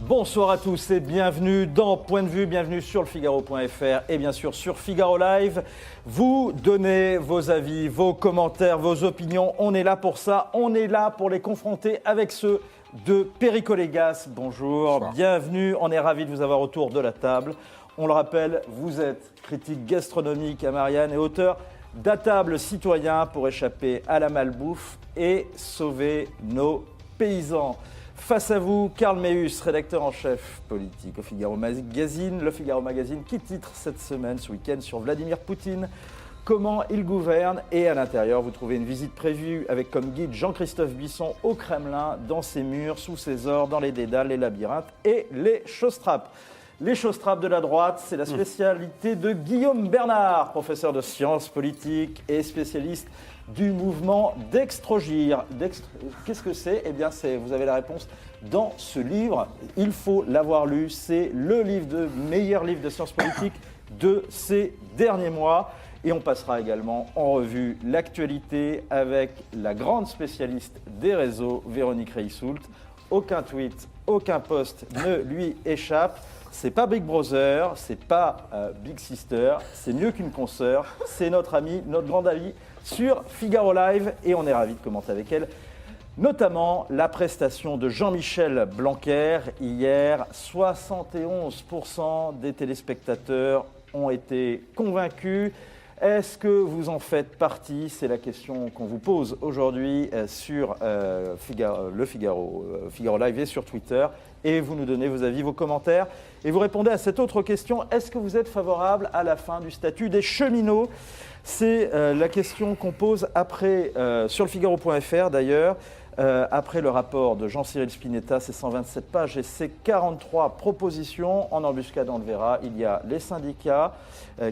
Bonsoir à tous et bienvenue dans Point de vue, bienvenue sur lefigaro.fr et bien sûr sur Figaro Live. Vous donnez vos avis, vos commentaires, vos opinions, on est là pour ça, on est là pour les confronter avec ceux de Perico Légas. Bonjour, bienvenue, on est ravis de vous avoir autour de la table. On le rappelle, vous êtes critique gastronomique à Marianne et auteur d'À table citoyen pour échapper à la malbouffe et sauver nos paysans. Face à vous, Karl Meus, rédacteur en chef politique au Figaro Magazine. Le Figaro Magazine qui titre cette semaine, ce week-end, sur Vladimir Poutine, comment il gouverne. Et à l'intérieur, vous trouvez une visite prévue avec comme guide Jean-Christophe Bisson au Kremlin, dans ses murs, sous ses ors, dans les dédales, les labyrinthes et les chausse-trappes. Les chausse-trappes de la droite, c'est la spécialité de Guillaume Bernard, professeur de sciences politiques et spécialiste du mouvement d'Extrogir. Qu'est-ce que c'est ? Eh bien, vous avez la réponse dans ce livre. Il faut l'avoir lu. C'est le meilleur livre de sciences politiques de ces derniers mois. Et on passera également en revue l'actualité avec la grande spécialiste des réseaux, Véronique Reissoult. Aucun tweet, aucun post ne lui échappe. C'est pas Big Brother, c'est pas Big Sister, c'est mieux qu'une consoeur. C'est notre amie, notre grande amie sur Figaro Live et on est ravis de commenter avec elle. Notamment la prestation de Jean-Michel Blanquer. Hier, 71% des téléspectateurs ont été convaincus. Est-ce que vous en faites partie ? C'est la question qu'on vous pose aujourd'hui sur le Figaro Live et sur Twitter. Et vous nous donnez vos avis, vos commentaires. Et vous répondez à cette autre question. Est-ce que vous êtes favorable à la fin du statut des cheminots ? C'est la question qu'on pose après, sur lefigaro.fr d'ailleurs, après le rapport de Jean-Cyril Spinetta, ses 127 pages et ses 43 propositions. En embuscade, on le verra, il y a les syndicats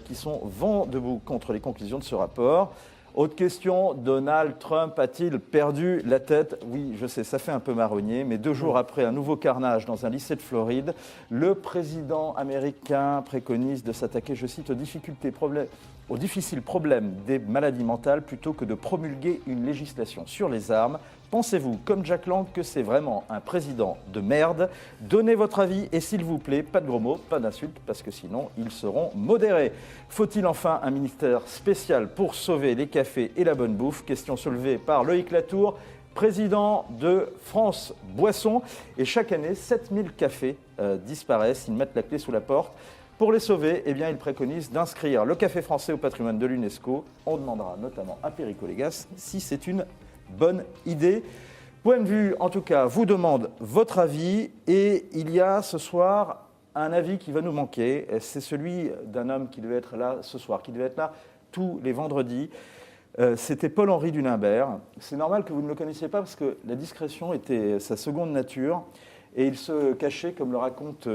qui sont vent debout contre les conclusions de ce rapport. Autre question, Donald Trump a-t-il perdu la tête ? Oui, je sais, ça fait un peu marronnier, mais 2 jours après un nouveau carnage dans un lycée de Floride, le président américain préconise de s'attaquer, je cite, aux difficiles problèmes des maladies mentales plutôt que de promulguer une législation sur les armes. Pensez-vous, comme Jack Lang, que c'est vraiment un président de merde ? Donnez votre avis et s'il vous plaît, pas de gros mots, pas d'insultes, parce que sinon, ils seront modérés. Faut-il enfin un ministère spécial pour sauver les cafés et la bonne bouffe ? Question soulevée par Loïc Latour, président de France Boisson. Et chaque année, 7000 cafés disparaissent, ils mettent la clé sous la porte. Pour les sauver, eh bien, il préconise d'inscrire le café français au patrimoine de l'UNESCO. On demandera notamment à Perico Légas si c'est une bonne idée. Point de vue, en tout cas, vous demande votre avis. Et il y a ce soir un avis qui va nous manquer. C'est celui d'un homme qui devait être là ce soir, qui devait être là tous les vendredis. C'était Paul-Henri Dulembert. C'est normal que vous ne le connaissiez pas parce que la discrétion était sa seconde nature. Et il se cachait, comme le raconte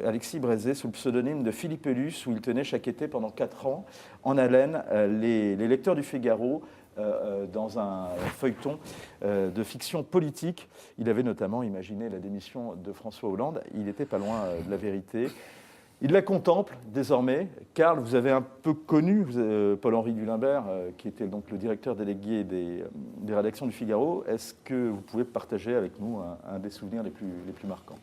Alexis Brézé, sous le pseudonyme de Philippe Luce, où il tenait chaque été pendant 4 ans en haleine les lecteurs du Figaro dans un feuilleton de fiction politique. Il avait notamment imaginé la démission de François Hollande. Il n'était pas loin de la vérité. Il la contemple désormais. Karl, vous avez un peu connu Paul-Henri Dulembert, qui était donc le directeur délégué des rédactions du Figaro. Est-ce que vous pouvez partager avec nous un des souvenirs les plus marquants ?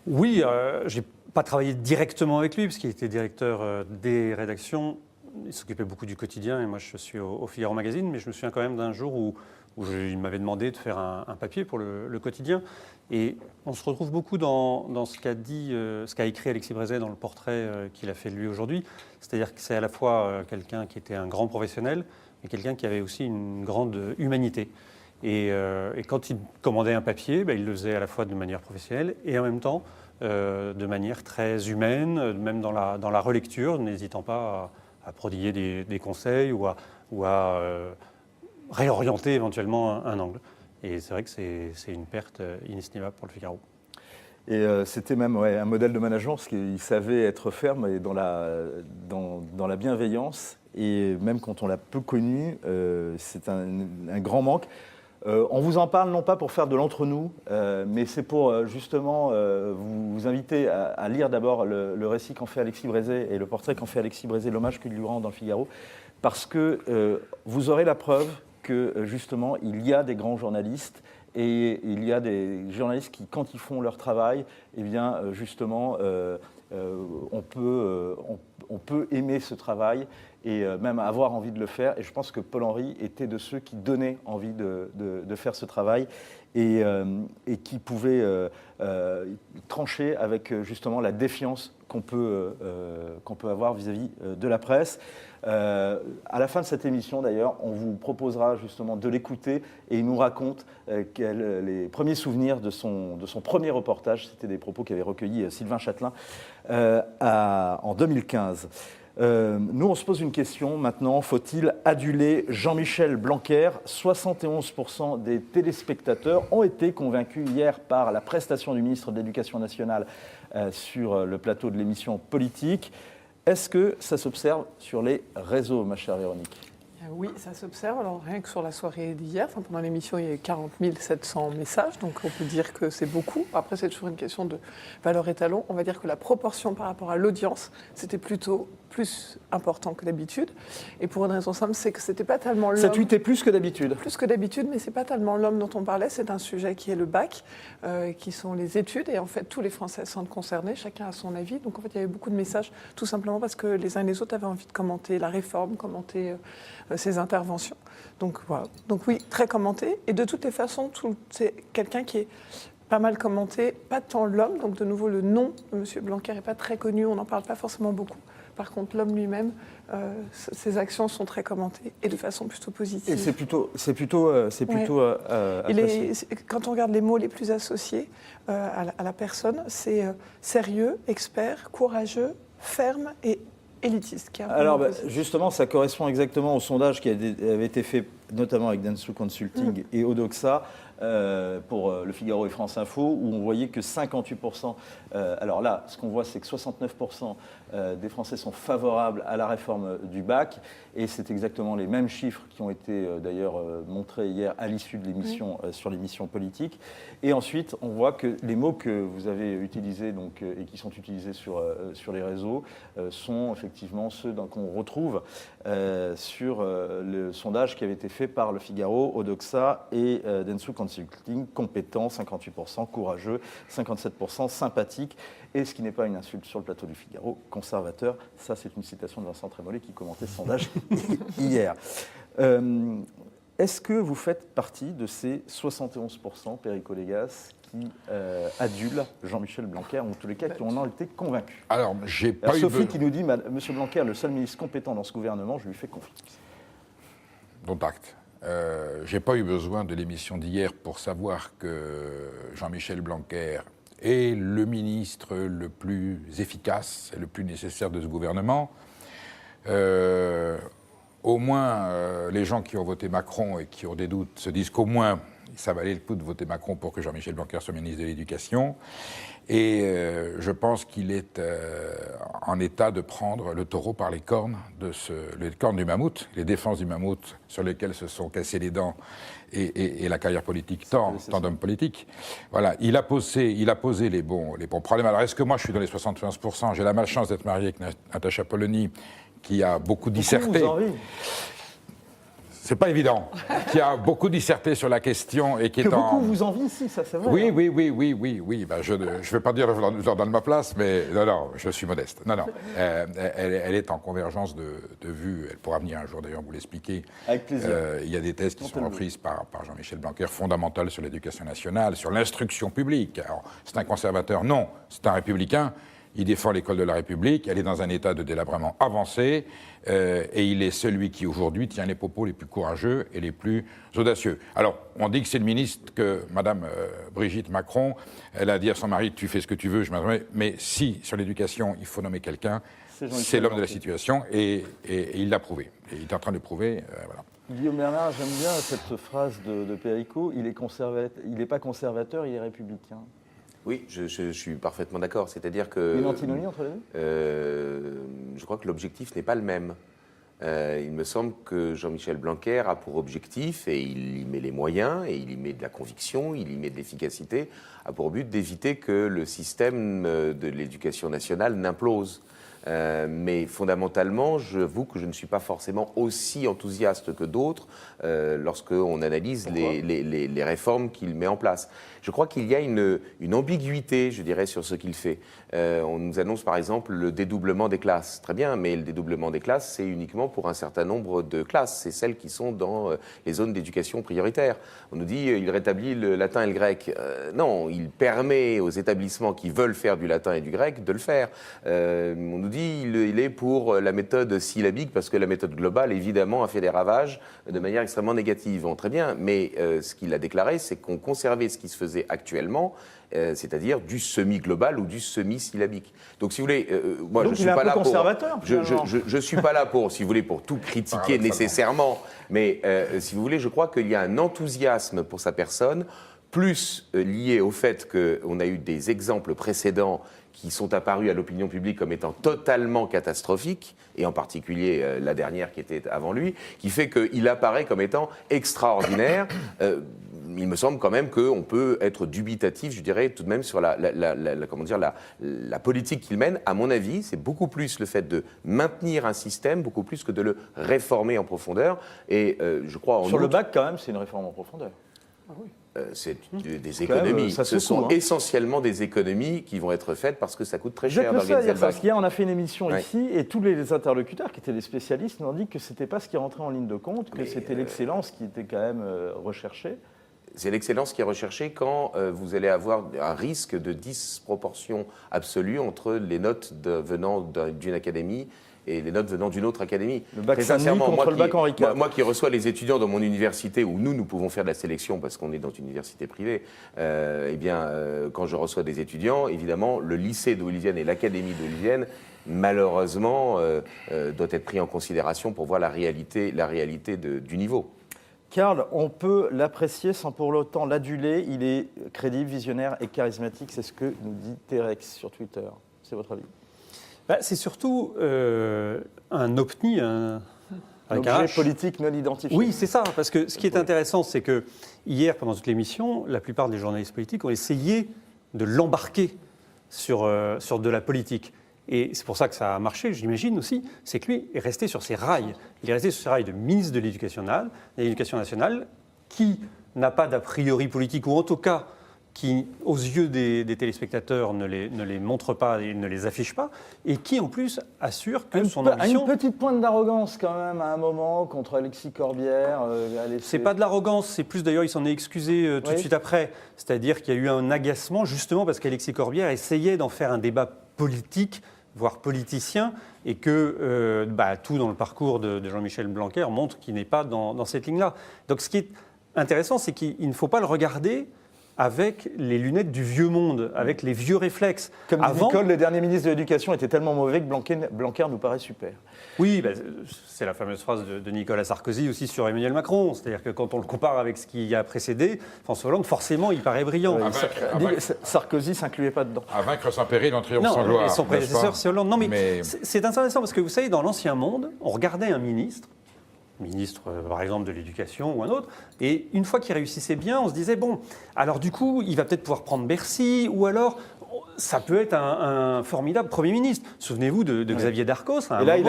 Oui, je n'ai pas travaillé directement avec lui, parce qu'il était directeur des rédactions. Il s'occupait beaucoup du quotidien, et moi je suis au Figaro Magazine, mais je me souviens quand même d'un jour où il m'avait demandé de faire un papier pour le quotidien. Et on se retrouve beaucoup dans ce qu'a écrit Alexis Brézé dans le portrait qu'il a fait de lui aujourd'hui. C'est-à-dire que c'est à la fois quelqu'un qui était un grand professionnel, mais quelqu'un qui avait aussi une grande humanité. Et quand il commandait un papier, il le faisait à la fois de manière professionnelle et en même temps de manière très humaine, même dans la relecture, n'hésitant pas à prodiguer des conseils ou à réorienter éventuellement un angle. Et c'est vrai que c'est une perte inestimable pour le Figaro. Et c'était même un modèle de management, parce qu'il savait être ferme et dans la bienveillance. Et même quand on l'a peu connu, c'est un grand manque. On vous en parle non pas pour faire de l'entre-nous, mais c'est pour justement vous inviter à lire d'abord le récit qu'en fait Alexis Brézé et le portrait qu'en fait Alexis Brézé, l'hommage qu'il lui rend dans le Figaro, parce que vous aurez la preuve que justement il y a des grands journalistes Et il y a des journalistes qui, quand ils font leur travail, eh bien, justement, on peut aimer ce travail et même avoir envie de le faire. Et je pense que Paul-Henri était de ceux qui donnaient envie de faire ce travail et qui pouvaient trancher avec justement la défiance qu'on peut avoir vis-à-vis de la presse. À la fin de cette émission, d'ailleurs, on vous proposera justement de l'écouter et il nous raconte les premiers souvenirs de son premier reportage. C'était des propos qu'avait recueillis Sylvain Châtelain en 2015. Nous, on se pose une question maintenant. Faut-il aduler Jean-Michel Blanquer ? 71% des téléspectateurs ont été convaincus hier par la prestation du ministre de l'Éducation nationale sur le plateau de l'émission Politique. Est-ce que ça s'observe sur les réseaux, ma chère Véronique ? Oui, ça s'observe. Alors, rien que sur la soirée d'hier, pendant l'émission, il y a eu 40 700 messages, donc on peut dire que c'est beaucoup. Après, c'est toujours une question de valeur étalon. On va dire que la proportion par rapport à l'audience, c'était plutôt plus important que d'habitude. Et pour une raison simple, c'est que c'était pas tellement l'homme... 7-8 est plus que d'habitude. Plus que d'habitude, mais c'est pas tellement l'homme dont on parlait, c'est un sujet qui est le bac, qui sont les études. Et en fait, tous les Français sont concernés, chacun a son avis. Donc en fait, il y avait beaucoup de messages, tout simplement parce que les uns et les autres avaient envie de commenter la réforme, commenter ses interventions. Donc voilà. Donc oui, très commenté. Et de toutes les façons, c'est quelqu'un qui est pas mal commenté, pas tant l'homme. Donc de nouveau, le nom de M. Blanquer n'est pas très connu, on n'en parle pas forcément beaucoup. Par contre, l'homme lui-même, ses actions sont très commentées et de façon plutôt positive. Et c'est plutôt apprécié. Quand on regarde les mots les plus associés à la personne, c'est sérieux, expert, courageux, ferme et élitiste. Alors justement, ça correspond exactement au sondage qui avait été fait notamment avec Dentsu Consulting et Odoxa pour Le Figaro et France Info, où on voyait que 58%, alors là, ce qu'on voit, c'est que 69% des Français sont favorables à la réforme du bac, et c'est exactement les mêmes chiffres qui ont été d'ailleurs montrés hier à l'issue de l'émission, sur l'émission Politique. Et ensuite, on voit que les mots que vous avez utilisés donc, et qui sont utilisés sur les réseaux sont effectivement ceux qu'on retrouve sur le sondage qui avait été fait par Le Figaro, Odoxa et Dentsu Consulting, compétent, 58%, courageux, 57%, sympathique, et ce qui n'est pas une insulte sur le plateau du Figaro, conservateur. Ça, c'est une citation de Vincent Trémollet qui commentait ce sondage hier. Est-ce que vous faites partie de ces 71%, Perico Légas, qui adulent Jean-Michel Blanquer, ou en tous les cas qui en ont été convaincus? Alors, j'ai pas eu Sophie qui nous dit, Monsieur Blanquer, le seul ministre compétent dans ce gouvernement, je lui fais confiance. Dont acte. J'ai pas eu besoin de l'émission d'hier pour savoir que Jean-Michel Blanquer est le ministre le plus efficace et le plus nécessaire de ce gouvernement. Au moins, les gens qui ont voté Macron et qui ont des doutes se disent qu'au moins, ça valait le coup de voter Macron pour que Jean-Michel Blanquer soit ministre de l'Éducation. Et je pense qu'il est en état de prendre le taureau par les cornes, les cornes du mammouth, les défenses du mammouth sur lesquelles se sont cassés les dents et la carrière politique, tant d'hommes politiques. Voilà, il a posé les bons problèmes. Alors est-ce que moi je suis dans les 75%? J'ai la malchance d'être marié avec Natacha Polony, qui a beaucoup disserté. C'est pas évident. Qui a beaucoup disserté sur la question et qui que beaucoup vous envient, si, ça c'est vrai. Oui, hein. oui. Ben, je ne vais pas dire je leur donne ma place, mais non, je suis modeste. Non. Elle est en convergence de vues. Elle pourra venir un jour d'ailleurs vous l'expliquer. Avec plaisir. Il y a des thèses qui sont reprises par Jean-Michel Blanquer, fondamentales sur l'éducation nationale, sur l'instruction publique. Alors, c'est un conservateur? Non, c'est un républicain. Il défend l'école de la République, elle est dans un état de délabrement avancé, et il est celui qui, aujourd'hui, tient les propos les plus courageux et les plus audacieux. Alors, on dit que c'est le ministre que Mme Brigitte Macron, elle a dit à son mari, tu fais ce que tu veux, mais si, sur l'éducation, il faut nommer quelqu'un, c'est l'homme de la situation, et il l'a prouvé. Et il est en train de le prouver, voilà. Guillaume Bernard, j'aime bien cette phrase de Perico, il n'est pas conservateur, il est républicain. Oui, je suis parfaitement d'accord. C'est-à-dire que... Une antinomie entre les deux ? Je crois que l'objectif n'est pas le même. Il me semble que Jean-Michel Blanquer a pour objectif, et il y met les moyens, et il y met de la conviction, il y met de l'efficacité, a pour but d'éviter que le système de l'éducation nationale n'implose. Mais fondamentalement, j'avoue que je ne suis pas forcément aussi enthousiaste que d'autres lorsqu'on analyse les réformes qu'il met en place. Je crois qu'il y a une ambiguïté, je dirais, sur ce qu'il fait. On nous annonce par exemple le dédoublement des classes. Très bien, mais le dédoublement des classes, c'est uniquement pour un certain nombre de classes. C'est celles qui sont dans les zones d'éducation prioritaire. On nous dit il rétablit le latin et le grec. Non, il permet aux établissements qui veulent faire du latin et du grec de le faire. On nous dit il est pour la méthode syllabique parce que la méthode globale, évidemment, a fait des ravages de manière extrêmement négative. Bon, très bien, mais ce qu'il a déclaré, c'est qu'on conservait ce qui se faisait actuellement, c'est-à-dire du semi-global ou du semi-syllabique. Donc, si vous voulez, moi, donc, je suis pas là pour... Je suis pas là pour, si vous voulez, pour tout critiquer nécessairement, mais si vous voulez, je crois qu'il y a un enthousiasme pour sa personne, plus lié au fait qu'on a eu des exemples précédents qui sont apparus à l'opinion publique comme étant totalement catastrophiques, et en particulier la dernière qui était avant lui, qui fait qu'il apparaît comme étant extraordinaire. Il me semble quand même qu'on peut être dubitatif, je dirais, tout de même sur la politique qu'il mène. À mon avis, c'est beaucoup plus le fait de maintenir un système, beaucoup plus que de le réformer en profondeur. Et je crois sur le bac, quand même, c'est une réforme en profondeur. Ah oui. C'est des économies. Ce sont essentiellement des économies qui vont être faites parce que ça coûte très cher d'organiser le bac. Parce qu'hier, on a fait une émission ici et tous les interlocuteurs qui étaient des spécialistes nous ont dit que ce n'était pas ce qui rentrait en ligne de compte, que c'était l'excellence qui était quand même recherchée. C'est l'excellence qui est recherchée quand vous allez avoir un risque de disproportion absolue entre les notes venant d'une académie et les notes venant d'une autre académie. Le bac Saint-Denis contre le bac Henri IV. Moi qui reçois les étudiants dans mon université, où nous pouvons faire de la sélection parce qu'on est dans une université privée, quand je reçois des étudiants, évidemment, le lycée d'où ils viennent et l'académie d'où ils viennent, malheureusement, doit être pris en considération pour voir la réalité du niveau. Karl, on peut l'apprécier sans pour autant l'aduler. Il est crédible, visionnaire et charismatique. C'est ce que nous dit Terex sur Twitter. C'est votre avis ? C'est surtout un OPNI, un objet politique non identifié. Oui, c'est ça. Parce que ce qui est intéressant, c'est que hier, pendant toute l'émission, la plupart des journalistes politiques ont essayé de l'embarquer sur de la politique. Et c'est pour ça que ça a marché, j'imagine aussi, c'est que lui est resté sur ses rails. Il est resté sur ses rails de ministre de l'Éducation nationale, qui n'a pas d'a priori politique, ou en tout cas qui, aux yeux des téléspectateurs, ne les montre pas et ne les affiche pas, et qui, en plus, assure que son ambition... une petite pointe d'arrogance, quand même, à un moment, contre Alexis Corbière. C'est pas de l'arrogance, c'est plus, d'ailleurs, il s'en est excusé tout de suite après. C'est-à-dire qu'il y a eu un agacement, justement, parce qu'Alexis Corbière essayait d'en faire un débat politique, voire politicien, et que tout dans le parcours de Jean-Michel Blanquer montre qu'il n'est pas dans cette ligne-là. Donc ce qui est intéressant, c'est qu'il ne faut pas le regarder avec les lunettes du vieux monde, avec les vieux réflexes. Comme dit Nicole, le dernier ministre de l'Éducation était tellement mauvais que Blanquer nous paraît super. Oui, c'est la fameuse phrase de Nicolas Sarkozy aussi sur Emmanuel Macron. C'est-à-dire que quand on le compare avec ce qui a précédé, François Hollande, forcément, il paraît brillant. Sarkozy ne s'incluait pas dedans. À vaincre sans péril, en triomphe sans gloire. Et son prédécesseur, c'est Hollande. Non, mais c'est intéressant parce que vous savez, dans l'ancien monde, on regardait un ministre, par exemple de l'Éducation ou un autre, et une fois qu'il réussissait bien, on se disait, bon, alors du coup, il va peut-être pouvoir prendre Bercy, ou alors ça peut être un formidable Premier ministre. Souvenez-vous de Xavier Darcos. Et là,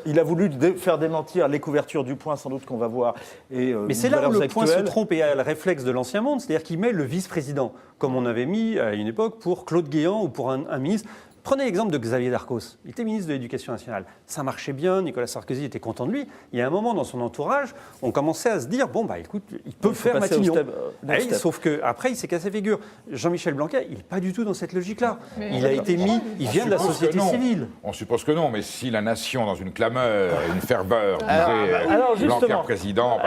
il a voulu faire démentir les couvertures du Point, sans doute qu'on va voir. Mais c'est là où le Point se trompe et a le réflexe de l'ancien monde, c'est-à-dire qu'il met le vice-président, comme on avait mis à une époque pour Claude Guéant ou pour un ministre. Prenez l'exemple de Xavier Darcos. Il était ministre de l'Éducation nationale. Ça marchait bien, Nicolas Sarkozy était content de lui. Il y a un moment dans son entourage, on commençait à se dire, écoute, il peut faire Matignon. Sauf qu'après, il s'est cassé figure. Jean-Michel Blanquer, il n'est pas du tout dans cette logique-là. Il a été mis, il vient de la société civile. On suppose que non, mais si la nation, dans une clameur, une ferveur, disait Blanquer président,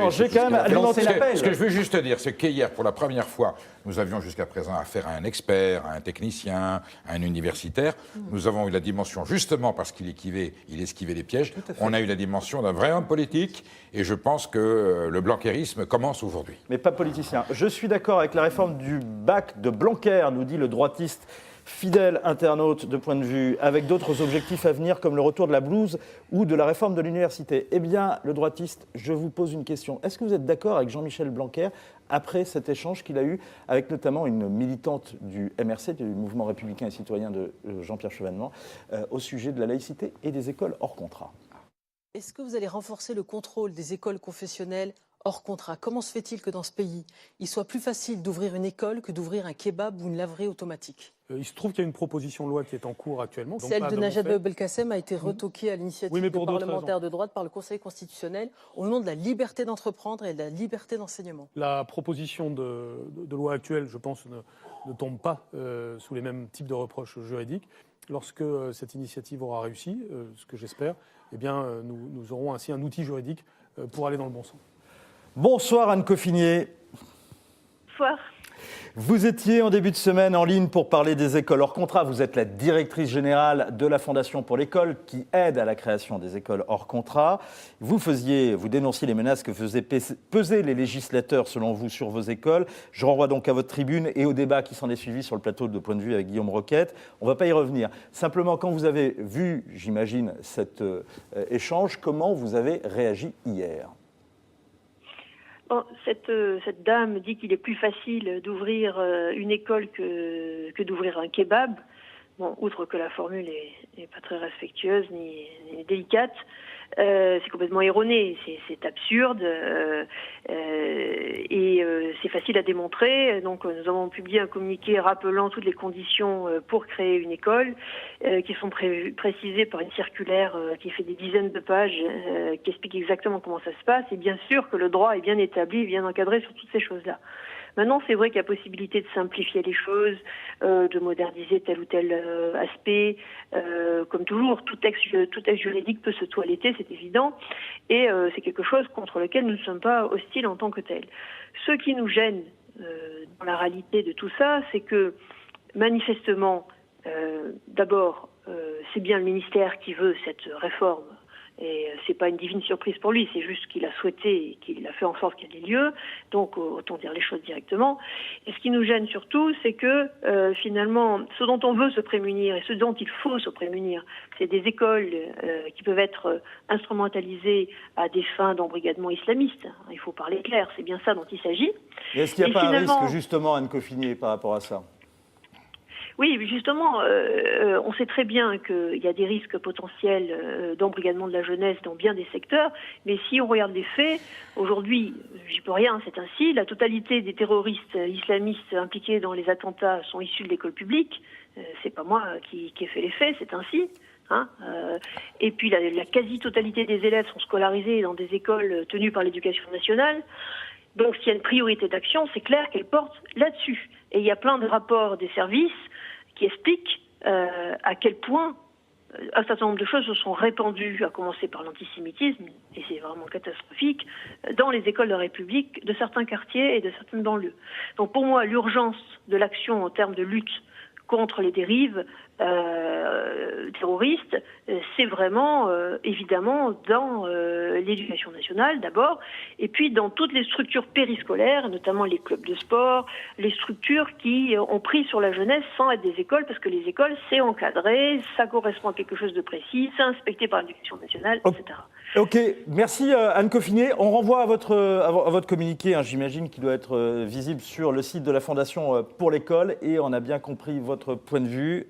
j'ai quand même alimenté l'appel. Ce que je veux juste dire, c'est qu'hier, pour la première fois, nous avions jusqu'à présent affaire à un expert, à un technicien, à un universitaire. Nous avons eu la dimension, justement parce qu'il esquivait les pièges, on a eu la dimension d'un vrai homme politique, et je pense que le blanquerisme commence aujourd'hui. Mais pas politicien. Je suis d'accord avec la réforme du bac de Blanquer, nous dit le droitiste fidèle internaute de Point de Vue, avec d'autres objectifs à venir comme le retour de la blouse ou de la réforme de l'université. Eh bien, le droitiste, je vous pose une question. Est-ce que vous êtes d'accord avec Jean-Michel Blanquer après cet échange qu'il a eu avec notamment une militante du MRC, du Mouvement républicain et citoyen de Jean-Pierre Chevènement, au sujet de la laïcité et des écoles hors contrat? Est-ce que vous allez renforcer le contrôle des écoles confessionnelles hors contrat? Comment se fait-il que dans ce pays, il soit plus facile d'ouvrir une école que d'ouvrir un kebab ou une laverie automatique? Il se trouve qu'il y a une proposition de loi qui est en cours actuellement. Celle de Najat Vallaud-Belkacem a été retoquée à l'initiative de parlementaires de droite par le Conseil constitutionnel au nom de la liberté d'entreprendre et de la liberté d'enseignement. La proposition de loi actuelle, je pense, ne tombe pas sous les mêmes types de reproches juridiques. Lorsque cette initiative aura réussi, ce que j'espère, eh bien, nous aurons ainsi un outil juridique pour aller dans le bon sens. Bonsoir Anne Coffinier. Bonsoir. Vous étiez en début de semaine en ligne pour parler des écoles hors contrat. Vous êtes la directrice générale de la Fondation pour l'école qui aide à la création des écoles hors contrat. Vous dénonciez les menaces que faisaient peser les législateurs selon vous sur vos écoles. Je renvoie donc à votre tribune et au débat qui s'en est suivi sur le plateau de Point de Vue avec Guillaume Roquette. On ne va pas y revenir. Simplement, quand vous avez vu, j'imagine, cet échange, comment vous avez réagi hier ? Bon, cette dame dit qu'il est plus facile d'ouvrir une école que d'ouvrir un kebab. Bon, outre que la formule est pas très respectueuse ni délicate, c'est complètement erroné, c'est absurde et c'est facile à démontrer. Donc nous avons publié un communiqué rappelant toutes les conditions pour créer une école qui sont précisées par une circulaire qui fait des dizaines de pages qui explique exactement comment ça se passe. Et bien sûr que le droit est bien établi et bien encadré sur toutes ces choses-là. Maintenant, c'est vrai qu'il y a possibilité de simplifier les choses, de moderniser tel ou tel aspect. Comme toujours, tout texte juridique peut se toiletter, c'est évident. Et c'est quelque chose contre lequel nous ne sommes pas hostiles en tant que tel. Ce qui nous gêne dans la réalité de tout ça, c'est que manifestement, d'abord, c'est bien le ministère qui veut cette réforme. Et c'est pas une divine surprise pour lui, c'est juste qu'il a souhaité et qu'il a fait en sorte qu'il y ait lieu. Donc autant dire les choses directement. Et ce qui nous gêne surtout, c'est que finalement, ce dont on veut se prémunir et ce dont il faut se prémunir, c'est des écoles qui peuvent être instrumentalisées à des fins d'embrigadement islamiste. Il faut parler clair, c'est bien ça dont il s'agit. Et est-ce qu'il n'y a pas un risque justement, Anne Coffinier, par rapport à ça ? Oui, justement, on sait très bien qu'il y a des risques potentiels d'embrigadement de la jeunesse dans bien des secteurs, mais si on regarde les faits, aujourd'hui, j'y peux rien, c'est ainsi, la totalité des terroristes islamistes impliqués dans les attentats sont issus de l'école publique, c'est pas moi qui ai fait les faits, c'est ainsi. Et puis la quasi-totalité des élèves sont scolarisés dans des écoles tenues par l'éducation nationale. Donc s'il y a une priorité d'action, c'est clair qu'elle porte là-dessus. Et il y a plein de rapports des services qui expliquent à quel point un certain nombre de choses se sont répandues, à commencer par l'antisémitisme, et c'est vraiment catastrophique, dans les écoles de la République, de certains quartiers et de certaines banlieues. Donc pour moi, l'urgence de l'action en termes de lutte contre les dérives terroristes, c'est vraiment évidemment dans l'éducation nationale d'abord, et puis dans toutes les structures périscolaires, notamment les clubs de sport, les structures qui ont pris sur la jeunesse sans être des écoles, parce que les écoles, c'est encadré, ça correspond à quelque chose de précis, c'est inspecté par l'éducation nationale, etc. Ok, merci Anne Coffinier. On renvoie à votre communiqué, j'imagine qu'il doit être visible sur le site de la Fondation pour l'école, et on a bien compris votre point de vue.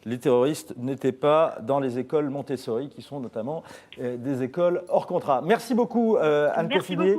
Les terroristes n'étaient pas dans les écoles Montessori, qui sont notamment des écoles hors contrat. Merci beaucoup Anne Coffinier.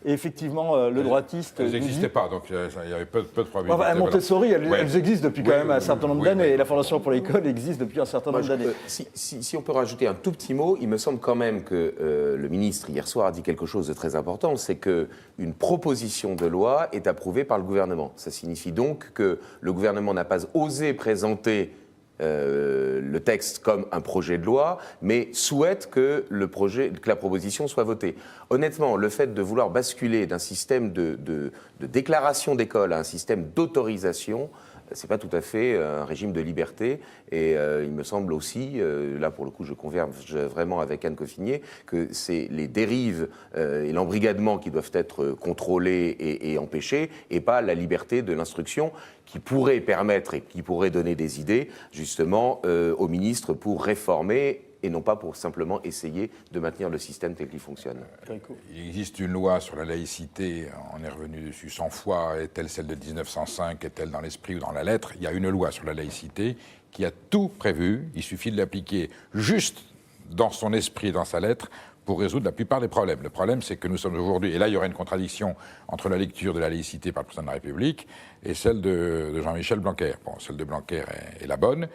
Et effectivement, le droitiste... Elles n'existaient pas, donc il y avait peu de probabilité. Montessori, elles existent depuis quand même un certain nombre d'années, et la Fondation pour l'école existe depuis un certain nombre d'années. Si on peut rajouter un tout petit mot, il me semble quand même que le ministre, hier soir, a dit quelque chose de très important, c'est qu'une proposition de loi est approuvée par le gouvernement. Ça signifie donc que le gouvernement n'a pas osé présenter le texte comme un projet de loi, mais souhaite que la proposition soit votée. Honnêtement, le fait de vouloir basculer d'un système de déclaration d'école à un système d'autorisation, c'est pas tout à fait un régime de liberté. Et il me semble aussi, là pour le coup, je converge vraiment avec Anne Coffinier, que c'est les dérives et l'embrigadement qui doivent être contrôlés et empêchés, et pas la liberté de l'instruction qui pourrait permettre et qui pourrait donner des idées, justement, aux ministres pour réformer et non pas pour simplement essayer de maintenir le système tel qu'il fonctionne. Il existe une loi sur la laïcité, on est revenu dessus 100 fois, est-elle celle de 1905, est-elle dans l'esprit ou dans la lettre? Il y a une loi sur la laïcité qui a tout prévu, il suffit de l'appliquer juste dans son esprit et dans sa lettre pour résoudre la plupart des problèmes. Le problème, c'est que nous sommes aujourd'hui, et là il y aurait une contradiction entre la lecture de la laïcité par le président de la République et celle de Jean-Michel Blanquer. Bon, celle de Blanquer est la bonne.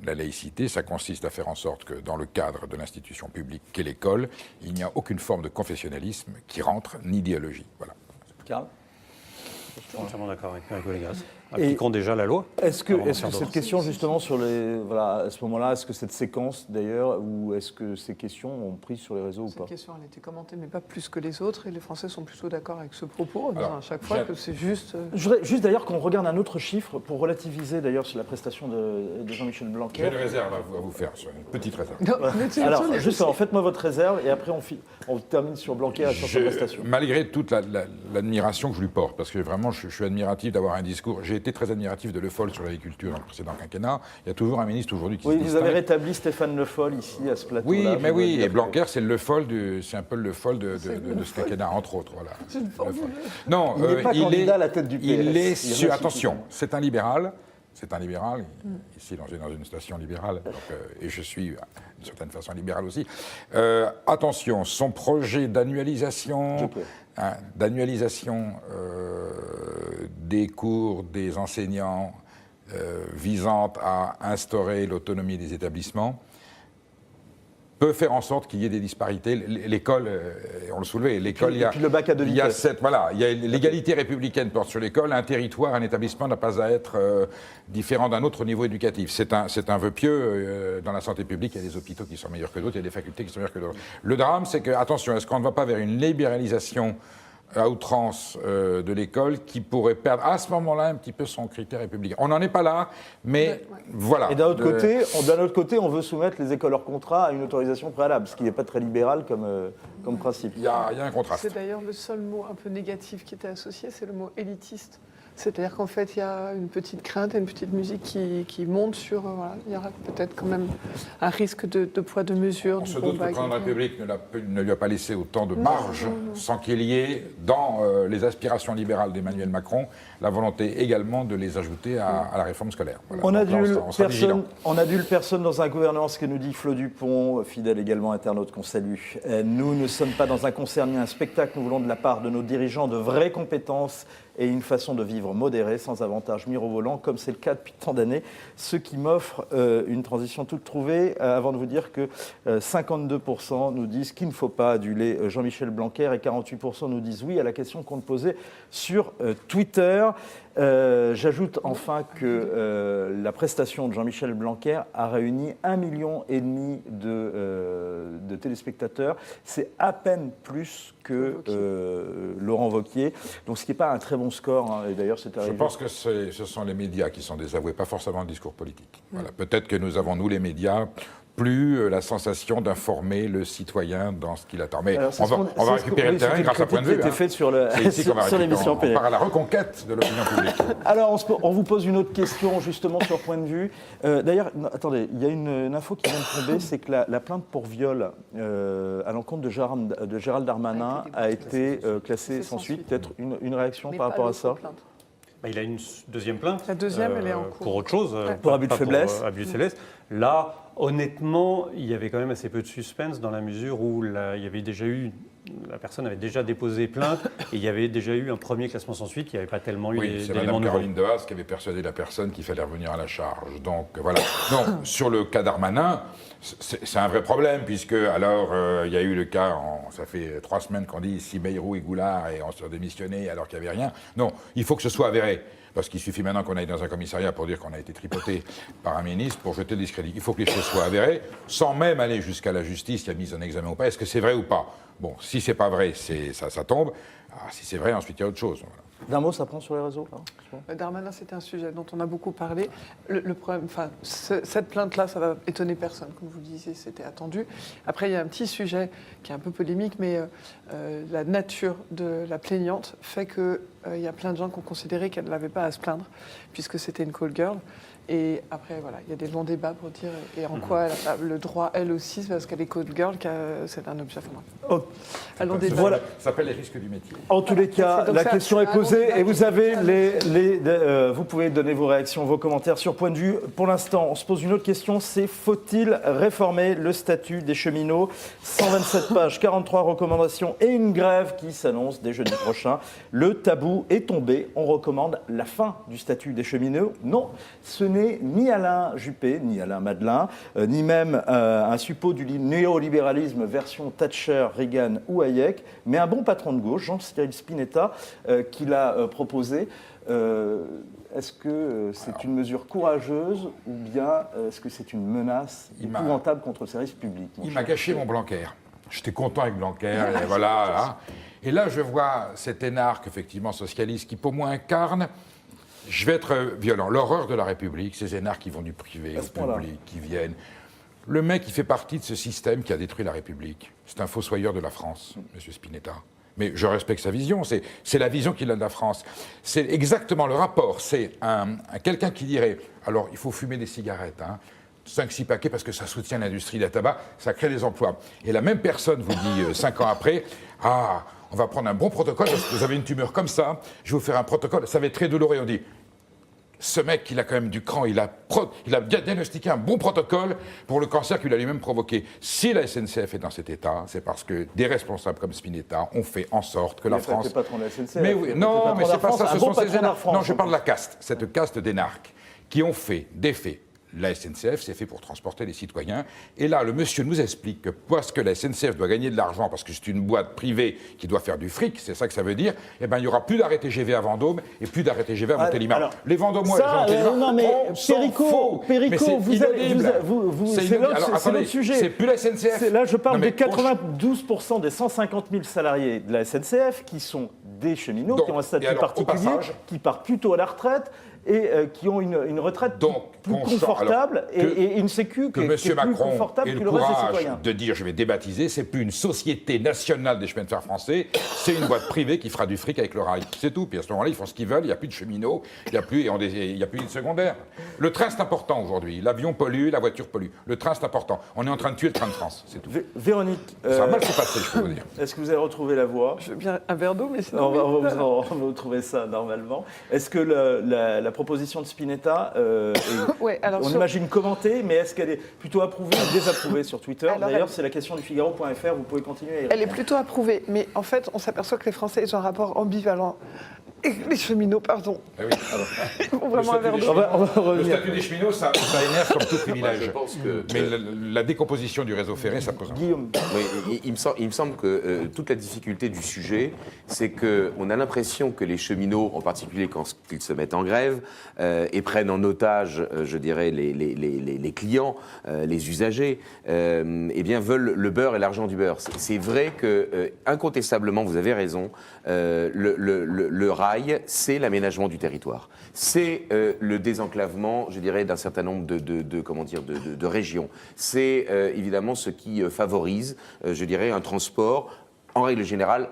La laïcité, ça consiste à faire en sorte que dans le cadre de l'institution publique qu'est l'école, il n'y a aucune forme de confessionnalisme qui rentre, ni d'idéologie. Voilà. Karl ? Je suis entièrement d'accord avec Légas. Appliquons déjà la loi. Est-ce que cette question, justement, sur les. Voilà, à ce moment-là, est-ce que cette séquence, d'ailleurs, ou est-ce que ces questions ont pris sur les réseaux ou pas? Cette question, elle a été commentée, mais pas plus que les autres, et les Français sont plutôt d'accord avec ce propos, en disant Alors, à chaque fois que c'est juste. Je voudrais juste d'ailleurs qu'on regarde un autre chiffre pour relativiser d'ailleurs sur la prestation de Jean-Michel J'ai Blanquer. une réserve à vous faire, une petite réserve. Non, mais c'est Alors, absolument- juste, faites-moi votre réserve et après on termine sur Blanquer et sur sa prestation. Malgré toute l'admiration que je lui porte, parce que vraiment je suis admiratif d'avoir un discours, j'ai été très admiratif de Le Foll sur l'agriculture dans le précédent quinquennat, il y a toujours un ministre aujourd'hui qui Oui, se vous distingue. avez rétabli Stéphane Le Foll ici à ce plateau-là. Oui, mais je dois oui, dire et que- Blanquer, c'est le Foll c'est un peu le Foll de ce quinquennat, entre autres. Voilà. Le Foll. Non, Il n'est pas candidat à la tête du PS. Il est Il sur, reste attention, c'est un libéral, ici dans une station libérale, donc, et je suis d'une certaine façon libéral aussi. Attention, son projet d'annualisation des cours des enseignants visant à instaurer l'autonomie des établissements peut faire en sorte qu'il y ait des disparités. L'école, on le soulevait, l'école, Et puis le bac à deux il y a vitesses. l'égalité républicaine porte sur l'école, un territoire, un établissement n'a pas à être différent d'un autre niveau éducatif. C'est un vœu pieux. Dans la santé publique, il y a des hôpitaux qui sont meilleurs que d'autres, il y a des facultés qui sont meilleures que d'autres. Le drame, c'est que, attention, est-ce qu'on ne va pas vers une libéralisation à outrance de l'école qui pourrait perdre à ce moment-là un petit peu son critère républicain. On n'en est pas là, mais voilà. Et d'un autre côté, on veut soumettre les écoles hors contrat à une autorisation préalable, ce qui n'est pas très libéral comme principe. Il y a un contraste. C'est d'ailleurs le seul mot un peu négatif qui était associé, c'est le mot élitiste. C'est-à-dire qu'en fait, il y a une petite crainte et une petite musique qui monte sur... voilà, il y aura peut-être quand même un risque de poids de mesure. On se doute que le président de la République ne lui a pas laissé autant de marge sans qu'il y ait, dans les aspirations libérales d'Emmanuel Macron, la volonté également de les ajouter à la réforme scolaire. Voilà. On adule personne dans un gouvernement, ce que nous dit Flo Dupont, fidèle également internaute qu'on salue. Nous ne sommes pas dans un concert ni un spectacle, nous voulons de la part de nos dirigeants de vraies compétences et une façon de vivre modérée, sans avantage mirobolant, comme c'est le cas depuis tant d'années, ce qui m'offre une transition toute trouvée, avant de vous dire que 52% nous disent qu'il ne faut pas aduler Jean-Michel Blanquer et 48% nous disent oui à la question qu'on posait sur Twitter. J'ajoute enfin que la prestation de Jean-Michel Blanquer a réuni 1,5 million de téléspectateurs. C'est à peine plus que Laurent Wauquiez. Donc ce qui n'est pas un très bon score. Hein. Et d'ailleurs, c'est arrivé. Je pense que ce sont les médias qui sont désavoués, pas forcément le discours politique. Voilà. Peut-être que nous avons, nous les médias, plus la sensation d'informer le citoyen dans ce qu'il attend. Mais alors, on va récupérer le terrain grâce à Point de vue. C'était fait sur l'émission On part à la reconquête de l'opinion publique. Alors, on vous pose une autre question, justement, sur Point de vue. D'ailleurs, attendez, il y a une info qui vient de tomber, c'est que la plainte pour viol à l'encontre de Gérald Darmanin a été classée sans suite. Peut-être une réaction par rapport à ça? Il a une deuxième plainte. La deuxième, elle est en cours. Pour autre chose. Pour abus de faiblesse. Pour abus de faiblesse. Là, honnêtement, il y avait quand même assez peu de suspense dans la mesure où il y avait déjà eu, la personne avait déjà déposé plainte et il y avait déjà eu un premier classement sans suite qui n'avait pas tellement eu Oui, c'est d'éléments Mme nouveaux. Caroline Dehaze qui avait persuadé la personne qu'il fallait revenir à la charge. Donc voilà. Non, sur le cas Darmanin, c'est un vrai problème puisque alors il y a eu le cas, ça fait 3 semaines qu'on dit si Bayrou et Goulard et on se démissionné alors qu'il n'y avait rien. Non, il faut que ce soit avéré. Parce qu'il suffit maintenant qu'on aille dans un commissariat pour dire qu'on a été tripoté par un ministre pour jeter le discrédit. Il faut que les choses soient avérées, sans même aller jusqu'à la justice, il y a mise en examen ou pas. Est-ce que c'est vrai ou pas? Bon, si c'est pas vrai, ça tombe. Si c'est vrai, ensuite il y a autre chose. Voilà. D'un mot, ça prend sur les réseaux là, Darmanin, c'était un sujet dont on a beaucoup parlé. Le problème, cette plainte-là, ça va étonner personne, comme vous le disiez, c'était attendu. Après, il y a un petit sujet qui est un peu polémique, mais la nature de la plaignante fait qu'il y a plein de gens qui ont considéré qu'elle n'avait pas à se plaindre, puisque c'était une call girl. Et après, voilà, il y a des longs débats pour dire et en quoi elle a le droit, elle aussi, parce qu'elle est call girl, c'est un objet fondamental. Allons débattre. Voilà. Ça s'appelle les risques du métier. En tous les cas, Donc la ça, question est c'est un posée long et vous avez débat. vous pouvez donner vos réactions, vos commentaires sur Point de vue. Pour l'instant, on se pose une autre question, c'est faut-il réformer le statut des cheminots ? 127 pages, 43 recommandations et une grève qui s'annonce dès jeudi prochain. Le tabou est tombé, on recommande la fin du statut des cheminots. Non, ce n'est ni Alain Juppé, ni Alain Madelin, ni même un suppôt du néolibéralisme version Thatcher, Reagan ou Hayek, mais un bon patron de gauche, Jean-Cyril Spinetta, qui l'a proposé. Est-ce que c'est une mesure courageuse ou bien est-ce que c'est une menace épouvantable contre le service public ? Il m'a gâché mon Blanquer. J'étais content avec Blanquer, et voilà. Hein. Et là, je vois cet énarque, effectivement, socialiste, qui pour moi incarne, je vais être violent, l'horreur de la République, ces énarques qui vont du privé au public, qui viennent. Le mec, il fait partie de ce système qui a détruit la République. C'est un fossoyeur de la France, M. Spinetta. Mais je respecte sa vision, c'est la vision qu'il a de la France. C'est exactement le rapport. C'est quelqu'un qui dirait, alors il faut fumer des cigarettes, hein, 5-6 paquets parce que ça soutient l'industrie de la tabac, ça crée des emplois. Et la même personne vous dit 5 ans après, on va prendre un bon protocole parce que vous avez une tumeur comme ça, je vais vous faire un protocole, ça va être très douloureux. Et on dit, ce mec, il a quand même du cran, il a diagnostiqué un bon protocole pour le cancer qu'il a lui-même provoqué. Si la SNCF est dans cet état, c'est parce que des responsables comme Spinetta ont fait en sorte que la France... C'est patron de la SNCF. Mais oui, non, mais c'est pas ça, ce sont ces énarques. Non, je parle de la caste, cette caste d'énarques qui ont fait des faits. La SNCF, c'est fait pour transporter les citoyens. Et là, le monsieur nous explique que parce que la SNCF doit gagner de l'argent, parce que c'est une boîte privée qui doit faire du fric, c'est ça que ça veut dire, eh ben, il n'y aura plus d'arrêt TGV à Vendôme et plus d'arrêt TGV à Montélimar. Les Vendômois et les gens de Montélimar, non, mais Perico, c'est notre sujet. C'est plus la SNCF. Là, je parle des 92% des 150 000 salariés de la SNCF qui sont des cheminots, qui ont un statut particulier, qui partent plutôt à la retraite et qui ont une retraite plus confortable et une sécu qui est plus confortable que le reste des citoyens. De dire je vais débaptiser, c'est plus une société nationale des chemins de fer français, c'est une boîte privée qui fera du fric avec le rail. C'est tout. Puis à ce moment-là, ils font ce qu'ils veulent, il n'y a plus de cheminots, il n'y a plus de secondaire. Le train, c'est important aujourd'hui. L'avion pollue, la voiture pollue. Le train, c'est important. On est en train de tuer le train de France, c'est tout. Véronique, ça a mal s'est passé, je peux vous dire. Est-ce que vous avez retrouvé la voie ? Je veux bien un verre d'eau, mais sinon... On va vous trouver ça normalement. Est-ce que la proposition de Spinetta, on imagine commentée, mais est-ce qu'elle est plutôt approuvée ou désapprouvée sur Twitter ? D'ailleurs, c'est la question du Figaro.fr, vous pouvez continuer à y répondre. Elle est plutôt approuvée, mais en fait, on s'aperçoit que les Français ont un rapport ambivalent. Et les cheminots, pardon. Ah oui. Ils ont vraiment un verre d'eau. On va Le revenir. statut des cheminots, ça énerve comme tout privilège. Je pense que, mais la décomposition du réseau ferré, ça pose un Guillaume. Oui, il me semble que toute la difficulté du sujet, c'est qu'on a l'impression que les cheminots, en particulier quand ils se mettent en grève et prennent en otage, je dirais, les clients, les usagers, eh bien, veulent le beurre et l'argent du beurre. C'est vrai que, incontestablement, vous avez raison, le rail, c'est l'aménagement du territoire. C'est le désenclavement, je dirais, d'un certain nombre de régions. C'est évidemment ce qui favorise, je dirais, un transport, en règle générale,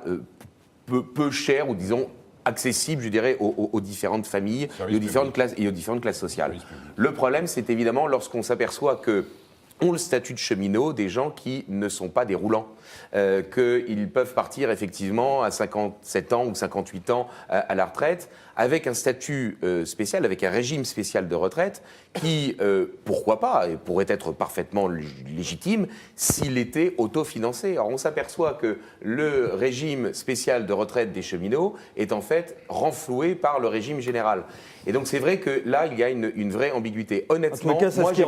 peu cher, ou disons accessible, je dirais, aux différentes familles et aux différentes classes sociales. Le problème, c'est évidemment lorsqu'on s'aperçoit que ont le statut de cheminot des gens qui ne sont pas des roulants, qu'ils peuvent partir effectivement à 57 ans ou 58 ans à la retraite, avec un statut spécial, avec un régime spécial de retraite qui, pourquoi pas, pourrait être parfaitement légitime s'il était autofinancé. Alors on s'aperçoit que le régime spécial de retraite des cheminots est en fait renfloué par le régime général. Et donc c'est vrai que là, il y a une vraie ambiguïté. Honnêtement, en tout cas, c'est ce qui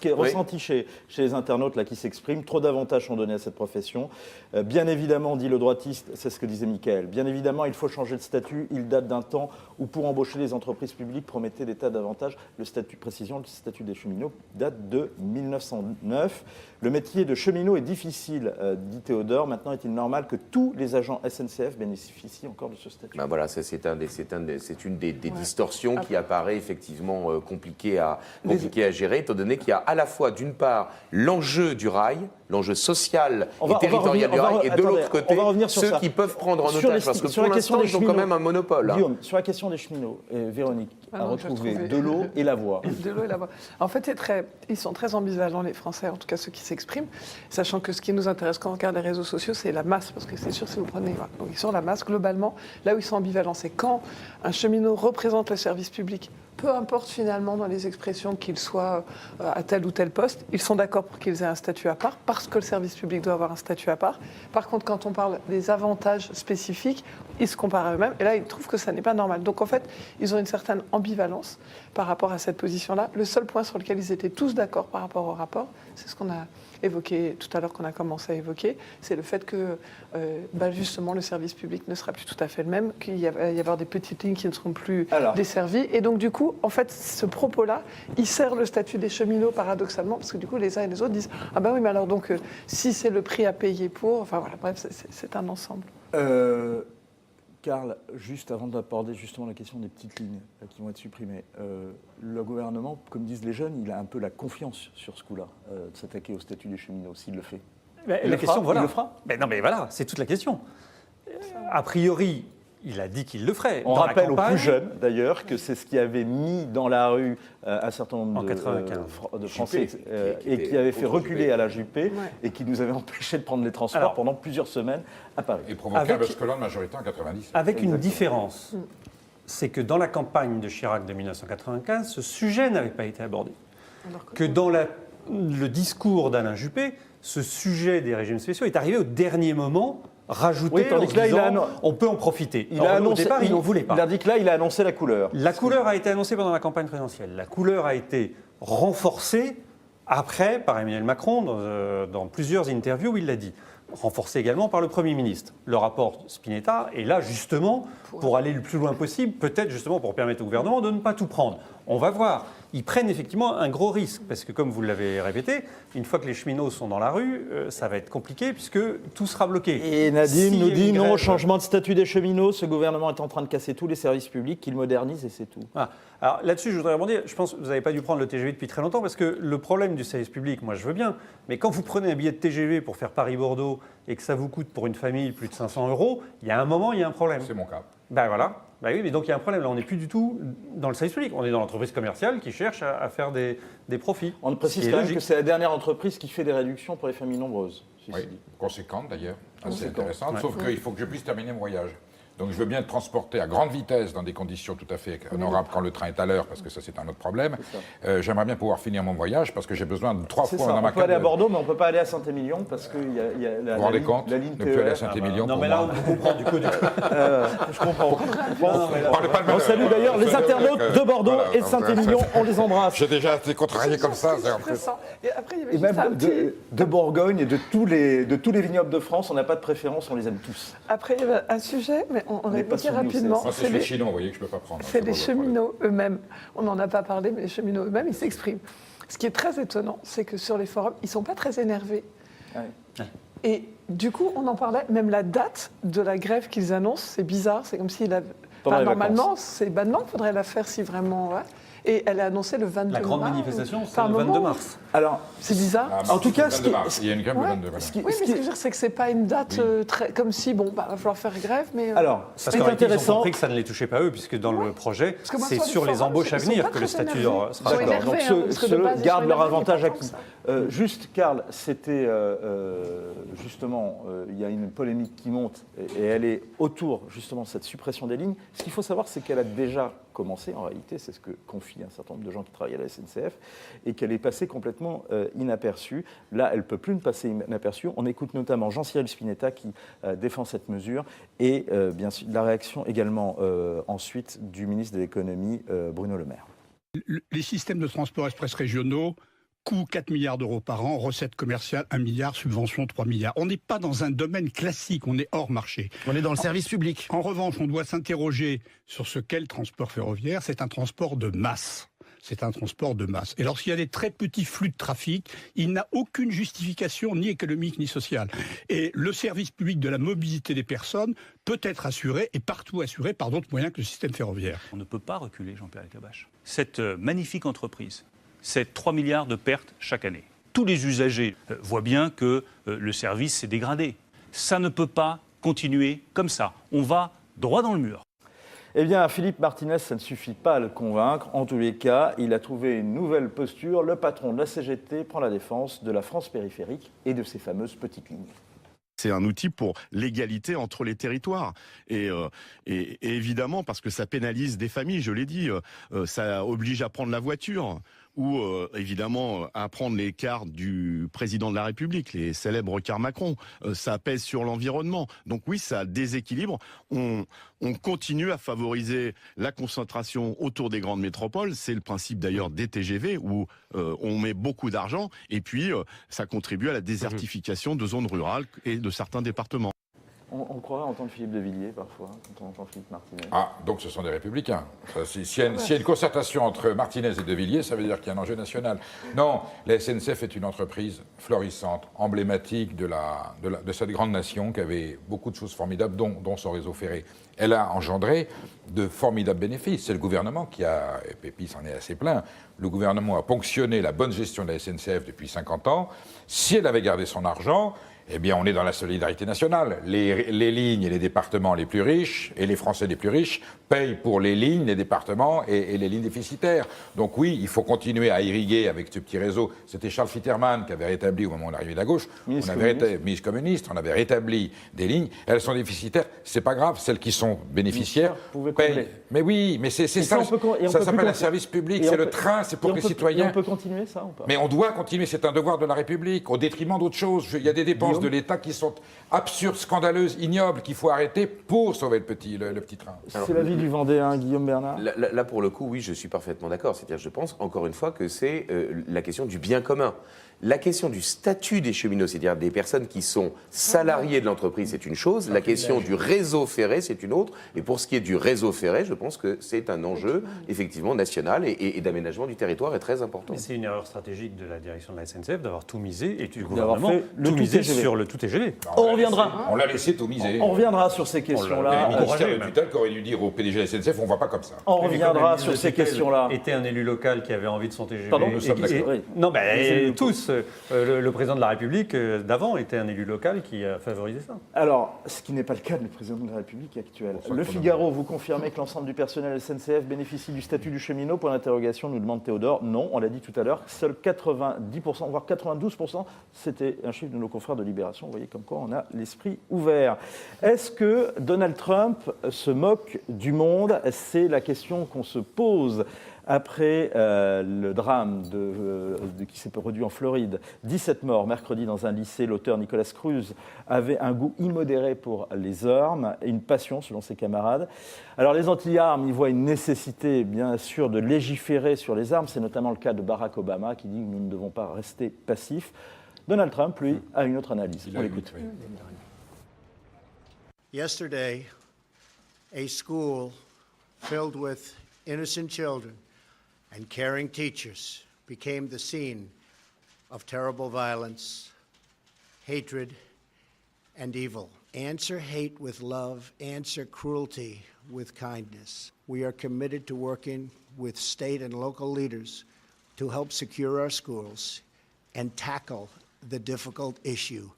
est ressenti chez les internautes là, qui s'expriment. Trop d'avantages sont donnés à cette profession. Bien évidemment, dit le droitiste, c'est ce que disait Mickaël, bien évidemment, il faut changer de statut. Il date d'un temps où pour embaucher les entreprises publiques promettait des tas d'avantages. Le statut précision, le statut des cheminots date de 1909. Le métier de cheminot est difficile, dit Théodore. Maintenant, est-il normal que tous les agents SNCF bénéficient encore de ce statut? Ben voilà, c'est une des distorsions qui apparaît effectivement compliquée à gérer, étant donné qu'il y a à la fois, d'une part, l'enjeu du rail, l'enjeu social et territorial du rail, et de l'autre côté, ceux qui peuvent prendre en otage, parce que pour l'instant, ils ont quand même un monopole. Guillaume, sur la question des cheminots, Véronique a retrouvé de l'eau et la voix. De l'eau et la voix. En fait, ils sont très ambivalents, les Français, en tout cas ceux qui s'expriment, sachant que ce qui nous intéresse quand on regarde les réseaux sociaux, c'est la masse, parce que c'est sûr, si vous prenez... Voilà. Donc, ils sont la masse, globalement. Là où ils sont ambivalents, c'est quand un cheminot représente le service public, peu importe finalement dans les expressions qu'il soit à tel ou tel poste, ils sont d'accord pour qu'ils aient un statut à part, parce que le service public doit avoir un statut à part. Par contre, quand on parle des avantages spécifiques, ils se comparent à eux-mêmes, et là, ils trouvent que ça n'est pas normal. Donc en fait, ils ont une certaine ambivalence par rapport à cette position-là. Le seul point sur lequel ils étaient tous d'accord par rapport au rapport, c'est ce qu'on a évoqué tout à l'heure, qu'on a commencé à évoquer, c'est le fait que justement le service public ne sera plus tout à fait le même, qu'il va y avoir des petites lignes qui ne seront plus desservies. Et donc du coup, en fait, ce propos-là, il sert le statut des cheminots paradoxalement, parce que du coup, les uns et les autres disent « Ah ben oui, mais alors donc, si c'est le prix à payer pour... » Enfin voilà, bref, c'est un ensemble. Karl, juste avant d'aborder justement la question des petites lignes qui vont être supprimées, le gouvernement, comme disent les jeunes, il a un peu la confiance sur ce coup-là, de s'attaquer au statut des cheminots, s'il le fait. Il le fera. Mais non, mais voilà, c'est toute la question. A priori, il a dit qu'il le ferait. On rappelle aux plus jeunes, d'ailleurs, que c'est ce qui avait mis dans la rue un certain nombre de Français et qui avait fait reculer à la Juppé et qui nous avait empêché de prendre les transports pendant plusieurs semaines à Paris. Et provoqué un basculement de majorité en 90. Avec une différence, c'est que dans la campagne de Chirac de 1995, ce sujet n'avait pas été abordé. Que dans le discours d'Alain Juppé, ce sujet des régimes spéciaux est arrivé au dernier moment, rajouté en disant on peut en profiter. Au départ, il n'en voulait pas. Il a dit que là, il a annoncé la couleur. La couleur a été annoncée pendant la campagne présidentielle. La couleur a été renforcée après par Emmanuel Macron dans plusieurs interviews où il l'a dit. Renforcée également par le Premier ministre. Le rapport Spinetta est là justement pour aller le plus loin possible, peut-être justement pour permettre au gouvernement de ne pas tout prendre. On va voir. Ils prennent effectivement un gros risque, parce que comme vous l'avez répété, une fois que les cheminots sont dans la rue, ça va être compliqué puisque tout sera bloqué. Et Nadine nous dit non au changement de statut des cheminots, ce gouvernement est en train de casser tous les services publics, qu'il modernise et c'est tout. Alors là-dessus, je voudrais rebondir. Je pense que vous n'avez pas dû prendre le TGV depuis très longtemps, parce que le problème du service public, moi je veux bien, mais quand vous prenez un billet de TGV pour faire Paris-Bordeaux et que ça vous coûte pour une famille plus de 500 €, il y a un moment, il y a un problème. C'est mon cas. Ben voilà. Ben oui, mais donc il y a un problème. Là, on n'est plus du tout dans le service public. On est dans l'entreprise commerciale qui cherche à faire des profits. On précise quand même que c'est la dernière entreprise qui fait des réductions pour les familles nombreuses. Oui, conséquente d'ailleurs, assez intéressante, sauf qu'il faut que je puisse terminer mon voyage. Donc je veux bien être transporté à grande vitesse dans des conditions tout à fait honorables quand le train est à l'heure, parce que ça c'est un autre problème. J'aimerais bien pouvoir finir mon voyage parce que j'ai besoin de 3 fois dans ma On peut aller à Bordeaux, mais on ne peut pas aller à Saint-Émilion parce qu'il y a vous vous rendez compte, la ligne ne plus aller à Saint-Émilion. Non, mais là, on comprend du coup. Je comprends. On salue d'ailleurs les internautes de Bordeaux et de Saint-Émilion, on les embrasse. J'ai déjà été contrarié comme ça. Et même de Bourgogne et de tous les vignobles de France, on n'a pas de préférence, on les aime tous. Après, il y a un sujet, mais on évoquait rapidement. Moi, c'est les Chinois, vous voyez que je ne peux pas prendre. C'est les cheminots eux-mêmes. On n'en a pas parlé, mais les cheminots eux-mêmes, ils s'expriment. Ce qui est très étonnant, c'est que sur les forums, ils ne sont pas très énervés. Ouais. Et du coup, on en parlait, même la date de la grève qu'ils annoncent, c'est bizarre. C'est comme s'il avait. Normalement, il faudrait la faire si vraiment. Ouais. Et elle est annoncée le 22 mars. La grande manifestation, c'est le 22 mars. Alors, c'est bizarre. En tout cas, il y a une grève le 22 mars. Oui, mais ce que je veux dire, c'est que c'est pas une date très comme si il va falloir faire grève, mais. Alors, parce qu'en réalité, ils ont compris que ça ne les touchait pas eux, puisque dans le projet, c'est sur les embauches à venir que le statut sera. D'accord. Donc ceux gardent leur avantage acquis. Juste, Karl, c'était justement, il y a une polémique qui monte et elle est autour justement de cette suppression des lignes. Ce qu'il faut savoir, c'est qu'elle a déjà commencé, en réalité, c'est ce que confient un certain nombre de gens qui travaillent à la SNCF, et qu'elle est passée complètement inaperçue. Là, elle ne peut plus ne passer inaperçue. On écoute notamment Jean-Cyril Spinetta qui défend cette mesure, et bien sûr la réaction également ensuite du ministre de l'économie, Bruno Le Maire. Les systèmes de transport express régionaux, coût 4 milliards d'euros par an, recettes commerciales 1 milliard, subventions 3 milliards. On n'est pas dans un domaine classique, on est hors marché. On est dans le service public. En revanche, on doit s'interroger sur ce qu'est le transport ferroviaire. C'est un transport de masse. c'est un transport de masse. Et lorsqu'il y a des très petits flux de trafic, il n'a aucune justification ni économique ni sociale. Et le service public de la mobilité des personnes peut être assuré et partout assuré par d'autres moyens que le système ferroviaire. On ne peut pas reculer, Jean-Pierre Elkabbach. Cette magnifique entreprise, c'est 3 milliards de pertes chaque année. Tous les usagers voient bien que le service s'est dégradé. Ça ne peut pas continuer comme ça. On va droit dans le mur. Eh bien, Philippe Martinez, ça ne suffit pas à le convaincre. En tous les cas, il a trouvé une nouvelle posture. Le patron de la CGT prend la défense de la France périphérique et de ses fameuses petites lignes. C'est un outil pour l'égalité entre les territoires. Et évidemment, parce que ça pénalise des familles, je l'ai dit, ça oblige à prendre la voiture ou évidemment à prendre les cars du président de la République, les célèbres cars Macron. Ça pèse sur l'environnement. Donc oui, ça déséquilibre. On continue à favoriser la concentration autour des grandes métropoles. C'est le principe d'ailleurs des TGV où on met beaucoup d'argent et puis ça contribue à la désertification de zones rurales et de certains départements. On croirait entendre Philippe de Villiers parfois, quand on entend Philippe Martinez. Ah, donc ce sont des républicains. S'il y a une concertation entre Martinez et de Villiers, ça veut dire qu'il y a un enjeu national. Non, la SNCF est une entreprise florissante, emblématique de cette grande nation qui avait beaucoup de choses formidables, dont son réseau ferré. Elle a engendré de formidables bénéfices. C'est le gouvernement qui a, et Pépi s'en est assez plein, le gouvernement a ponctionné la bonne gestion de la SNCF depuis 50 ans. Si elle avait gardé son argent, eh bien, on est dans la solidarité nationale. Les lignes et les départements les plus riches, et les Français les plus riches, payent pour les lignes, les départements et les lignes déficitaires. Donc oui, il faut continuer à irriguer avec ce petit réseau. C'était Charles Fitterman qui avait rétabli, au moment où on arrivait de la gauche, ministre communiste, on avait rétabli des lignes. Elles sont déficitaires, c'est pas grave, celles qui sont bénéficiaires payent. Mais oui, mais c'est ça, ça s'appelle un service public, c'est le train, c'est pour les citoyens. On peut continuer ça ou pas? Mais on doit continuer, c'est un devoir de la République, au détriment d'autres choses. Il y a des dépenses de l'État qui sont absurdes, scandaleuses, ignobles, qu'il faut arrêter pour sauver le petit train. C'est l'avis du Vendéen, Guillaume Bernard. Là, pour le coup, oui, je suis parfaitement d'accord. C'est-à-dire, je pense, encore une fois, que c'est la question du bien commun. La question du statut des cheminots, c'est-à-dire des personnes qui sont salariés de l'entreprise, c'est une chose. La question du réseau ferré, c'est une autre. Et pour ce qui est du réseau ferré, je pense que c'est un enjeu, effectivement, national et d'aménagement du territoire est très important. Mais c'est une erreur stratégique de la direction de la SNCF d'avoir tout misé et du gouvernement tout misé sur le tout TGV. On reviendra. On l'a laissé tout miser. On reviendra sur ces questions-là. Le ministère de tutelle qui aurait dû dire au PDG de la SNCF, on ne va pas comme ça. On reviendra sur ces questions-là. Était un élu local qui avait envie de son TGV. Pardon, nous sommes d'accord. Non, mais tous. Le président de la République d'avant était un élu local qui a favorisé ça. Alors, ce qui n'est pas le cas du président de la République actuel. Le Figaro, vous confirmez que l'ensemble du personnel SNCF bénéficie du statut du cheminot? Point d'interrogation, nous demande Théodore. Non, on l'a dit tout à l'heure, seuls 90%, voire 92%, c'était un chiffre de nos confrères de Libération. Vous voyez comme quoi on a l'esprit ouvert. Est-ce que Donald Trump se moque du monde? C'est la question qu'on se pose. Après le drame qui s'est produit en Floride, 17 morts mercredi dans un lycée, l'auteur Nicolas Cruz avait un goût immodéré pour les armes et une passion selon ses camarades. Alors les anti-armes y voient une nécessité bien sûr de légiférer sur les armes, c'est notamment le cas de Barack Obama qui dit que nous ne devons pas rester passifs. Donald Trump, lui, a une autre analyse. On l'écoute. Yesterday, a school filled with innocent children and caring teachers became the scene of terrible violence, hatred, and evil. Answer hate with love, answer cruelty with kindness. We are committed to working with state and local leaders to help secure our schools and tackle the difficult issue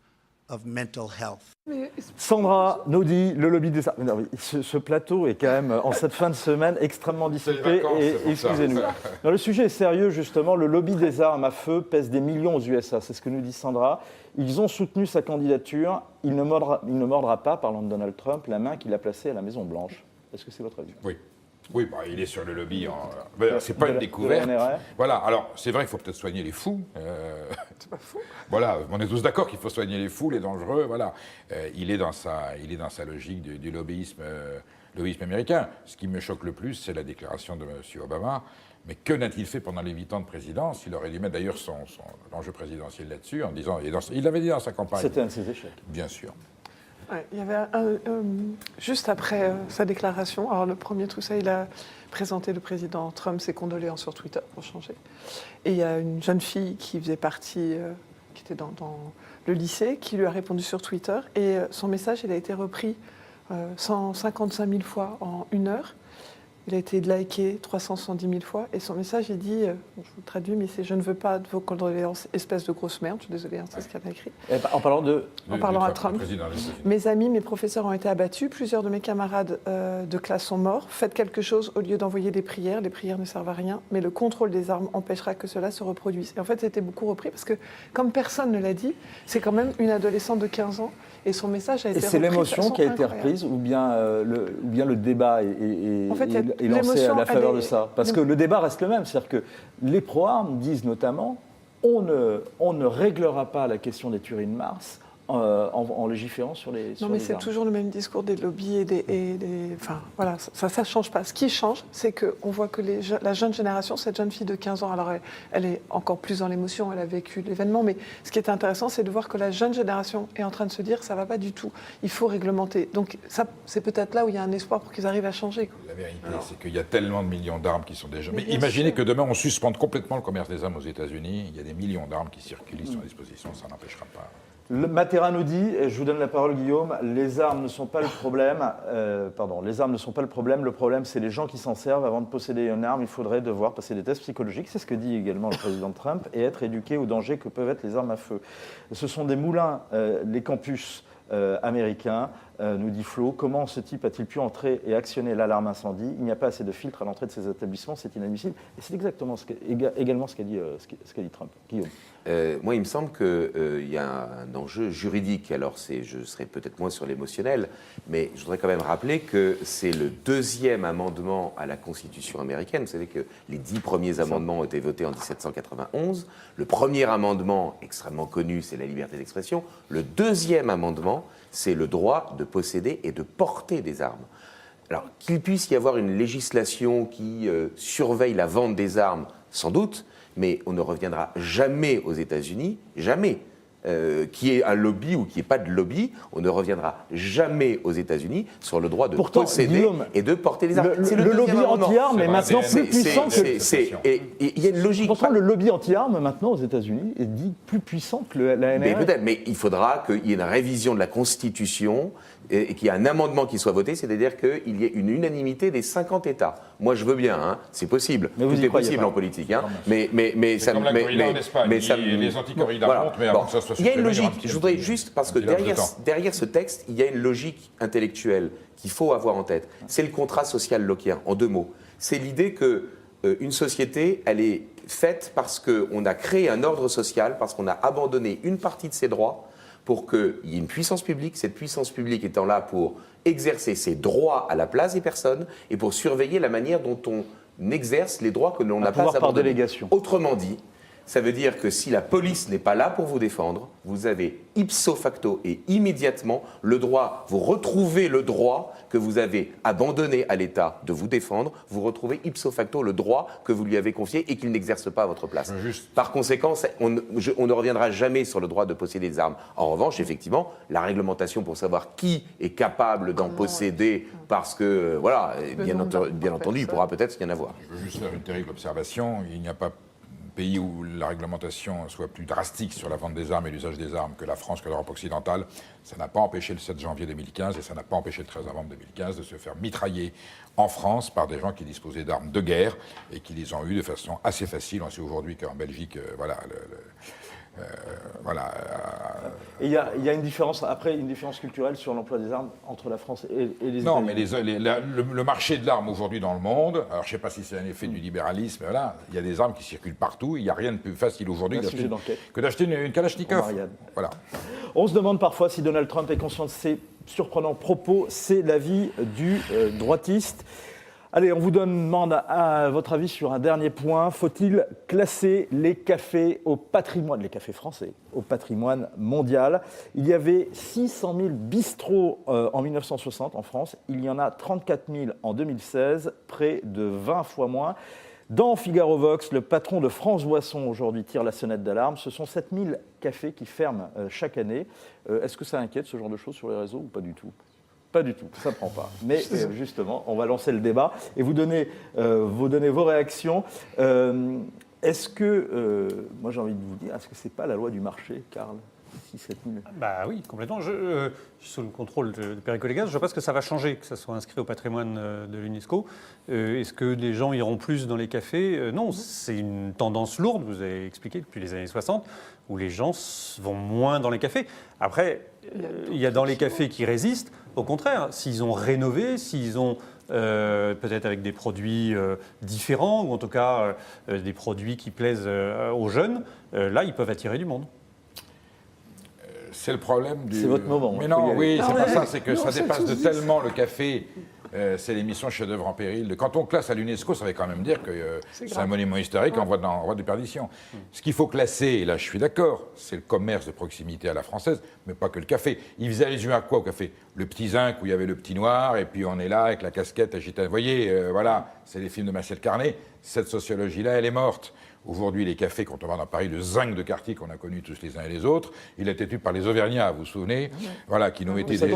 of mental health. Sandra nous dit le lobby des armes. Non, ce plateau est quand même, en cette fin de semaine, extrêmement dissipé. Excusez-nous. Le sujet est sérieux, justement. Le lobby des armes à feu pèse des millions aux USA. C'est ce que nous dit Sandra. Ils ont soutenu sa candidature. Il ne mordra pas, parlant de Donald Trump, la main qu'il a placée à la Maison-Blanche. Est-ce que c'est votre avis? Oui. Oui, bah, il est sur le lobby. C'est pas une découverte. Voilà. Alors, c'est vrai qu'il faut peut-être soigner les fous. C'est pas fou. Voilà. On est tous d'accord qu'il faut soigner les fous, les dangereux. Voilà. Il est dans sa logique du lobbyisme américain. Ce qui me choque le plus, c'est la déclaration de M. Obama. Mais que n'a-t-il fait pendant les 8 ans de présidence? Il aurait dû mettre d'ailleurs l'enjeu présidentiel là-dessus, en disant. Il l'avait dit dans sa campagne. C'était un de ses échecs. Bien sûr. Ouais, il y avait juste après sa déclaration, alors le premier tout ça, il a présenté le président Trump ses condoléances sur Twitter pour changer. Et il y a une jeune fille qui faisait partie, qui était dans le lycée, qui lui a répondu sur Twitter. Et son message, il a été repris 155 000 fois en 1 heure. Il a été liké 370 000 fois. Et son message, il dit, je vous le traduis, mais c'est « Je ne veux pas de vos condoléances, espèce de grosse merde ». Je suis désolée, hein, c'est ce qu'il a écrit. En parlant à Trump. Mes amis, mes professeurs ont été abattus. Plusieurs de mes camarades de classe sont morts. Faites quelque chose au lieu d'envoyer des prières. Les prières ne servent à rien. Mais le contrôle des armes empêchera que cela se reproduise. Et en fait, c'était beaucoup repris parce que, comme personne ne l'a dit, c'est quand même une adolescente de 15 ans. Et son message a été repris. Et c'est l'émotion qui a été reprise ou bien le débat est lancé à la faveur de ça? Parce que le débat reste le même. C'est-à-dire que les pro-armes disent notamment on ne réglera pas la question des tueries de mars en légiférant sur les Non, mais c'est toujours le même discours des lobbies et des enfin, voilà, ça ne change pas. Ce qui change, c'est qu'on voit que la jeune génération, cette jeune fille de 15 ans, alors elle est encore plus dans l'émotion, elle a vécu l'événement, mais ce qui est intéressant, c'est de voir que la jeune génération est en train de se dire ça ne va pas du tout, il faut réglementer. Donc ça, c'est peut-être là où il y a un espoir pour qu'ils arrivent à changer. La vérité, c'est qu'il y a tellement de millions d'armes qui sont déjà... Mais imaginez que demain, on suspende complètement le commerce des armes aux États-Unis. Il y a des millions d'armes qui circulent, qui sont à disposition, ça n'empêchera pas... Matera nous dit, et je vous donne la parole Guillaume, les armes ne sont pas le problème. Les armes ne sont pas le problème c'est les gens qui s'en servent. Avant de posséder une arme, il faudrait devoir passer des tests psychologiques, c'est ce que dit également le président Trump, et être éduqué aux dangers que peuvent être les armes à feu. Ce sont des moulins, les campus américains, nous dit Flo. Comment ce type a-t-il pu entrer et actionner l'alarme incendie? Il n'y a pas assez de filtres à l'entrée de ces établissements, c'est inadmissible. Et c'est exactement également ce qu'a dit Trump. Guillaume. Moi, il me semble qu'il y a un enjeu juridique. Alors, je serai peut-être moins sur l'émotionnel, mais je voudrais quand même rappeler que c'est le 2e amendement à la Constitution américaine. Vous savez que les 10 premiers amendements ont été votés en 1791. Le premier amendement, extrêmement connu, c'est la liberté d'expression. Le 2e amendement, c'est le droit de posséder et de porter des armes. Alors, qu'il puisse y avoir une législation qui surveille la vente des armes, sans doute, mais on ne reviendra jamais aux États-Unis, jamais, qu'il y ait un lobby ou qu'il n'y ait pas de lobby, on ne reviendra jamais aux États-Unis sur le droit de posséder Guillaume, et de porter les armes. Le lobby anti-armes est maintenant plus puissant que... Il y a une logique. Pourtant, le lobby anti-armes maintenant aux États-Unis est dit plus puissant que la NRA. Mais peut-être, mais il faudra qu'il y ait une révision de la Constitution et qu'il y ait un amendement qui soit voté, c'est-à-dire qu'il y ait une unanimité des 50 États. Moi, je veux bien, hein, c'est possible. Tout est possible en politique. Hein. Mais ça comme la corrida en Espagne, les anti-corridas montent, mais avant que ça soit... Il y a une logique, je voudrais juste, parce que derrière ce texte, il y a une logique intellectuelle qu'il faut avoir en tête. C'est le contrat social lockeien, en 2 mots. C'est l'idée qu'une société, elle est faite parce qu'on a créé un ordre social, parce qu'on a abandonné une partie de ses droits pour qu'il y ait une puissance publique, cette puissance publique étant là pour exercer ses droits à la place des personnes et pour surveiller la manière dont on exerce les droits que l'on n'a pas abandonnés. Par délégation. Autrement dit, ça veut dire que si la police n'est pas là pour vous défendre, vous avez ipso facto et immédiatement le droit, vous retrouvez le droit que vous avez abandonné à l'État de vous défendre, vous retrouvez ipso facto le droit que vous lui avez confié et qu'il n'exerce pas à votre place. Par conséquent, on ne reviendra jamais sur le droit de posséder des armes. En revanche, effectivement, la réglementation pour savoir qui est capable d'en posséder, parce que, voilà, bien entendu, il pourra peut-être y en avoir. Je veux juste faire une terrible observation. Il n'y a pas pays où la réglementation soit plus drastique sur la vente des armes et l'usage des armes que la France, que l'Europe occidentale. Ça n'a pas empêché le 7 janvier 2015 et ça n'a pas empêché le 13 novembre 2015 de se faire mitrailler en France par des gens qui disposaient d'armes de guerre et qui les ont eues de façon assez facile. On sait aujourd'hui qu'en Belgique, Et il y a une différence, après, une différence culturelle sur l'emploi des armes entre la France et les États-Unis. Non, mais le marché de l'arme aujourd'hui dans le monde, alors je ne sais pas si c'est un effet du libéralisme, voilà, il y a des armes qui circulent partout, il n'y a rien de plus facile aujourd'hui que d'acheter une Kalachnikov. Voilà. On se demande parfois si Donald Trump est conscient de ses surprenants propos, c'est l'avis du droitiste. Allez, on vous demande à votre avis sur un dernier point. Faut-il classer les cafés au patrimoine, les cafés français, au patrimoine mondial? Il y avait 600 000 bistrots en 1960 en France. Il y en a 34 000 en 2016, près de 20 fois moins. Dans Figaro Vox, le patron de France Boisson aujourd'hui tire la sonnette d'alarme. Ce sont 7000 cafés qui ferment chaque année. Est-ce que ça inquiète ce genre de choses sur les réseaux ou pas du tout ? Pas du tout, ça ne prend pas. Mais justement, on va lancer le débat et vous donner vos réactions. Est-ce que, moi j'ai envie de vous dire, est-ce que ce n'est pas la loi du marché, Karl ? 6-7 000. Bah oui, complètement. Je suis sous le contrôle de Perico Légas. Je pense que ça va changer, que ça soit inscrit au patrimoine de l'UNESCO. Est-ce que les gens iront plus dans les cafés ? Non, c'est une tendance lourde, vous avez expliqué, depuis les années 60, où les gens vont moins dans les cafés. Après, il y a dans les cafés qui résistent. Au contraire, s'ils ont rénové, s'ils ont peut-être avec des produits différents, ou en tout cas des produits qui plaisent aux jeunes, là, ils peuvent attirer du monde. C'est le problème du... C'est votre moment. Mais non, oui, c'est pas ça, c'est que ça dépasse de tellement le café. C'est l'émission Chef-d'œuvre en péril. Quand on classe à l'UNESCO, ça veut quand même dire que c'est un monument historique en voie de perdition. Ce qu'il faut classer, et là je suis d'accord, c'est le commerce de proximité à la française, mais pas que le café. Ils faisaient allusion à quoi au café ? Le petit zinc où il y avait le petit noir, et puis on est là avec la casquette agitée. Vous voyez, voilà, c'est les films de Marcel Carné. Cette sociologie-là, elle est morte. Aujourd'hui, les cafés, quand on va dans Paris, le zinc de quartier qu'on a connu tous les uns et les autres, il a été tué par les Auvergnats, vous vous souvenez ? Voilà, qui nous mettaient des...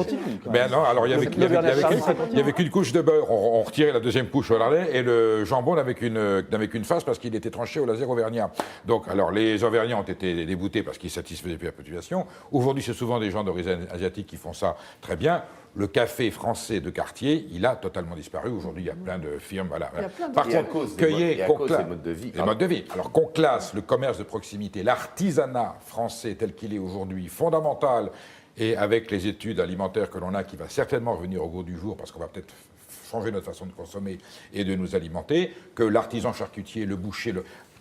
Ben non, alors il y avait qu'une couche de beurre, on retirait la deuxième couche au lait, et le jambon n'avait qu'une face parce qu'il était tranché au laser auvergnat. Donc, alors les Auvergnats ont été déboutés parce qu'ils satisfaisaient plus la population. Aujourd'hui, c'est souvent des gens d'origine asiatique qui font ça très bien. Le café français de quartier, il a totalement disparu. Aujourd'hui, il y a plein de firmes. Voilà. Par contre, à cause des modes de vie. Les modes de vie. Alors qu'on classe le commerce de proximité, l'artisanat français tel qu'il est aujourd'hui, fondamental, et avec les études alimentaires que l'on a, qui va certainement revenir au goût du jour, parce qu'on va peut-être changer notre façon de consommer et de nous alimenter, que l'artisan charcutier, le boucher...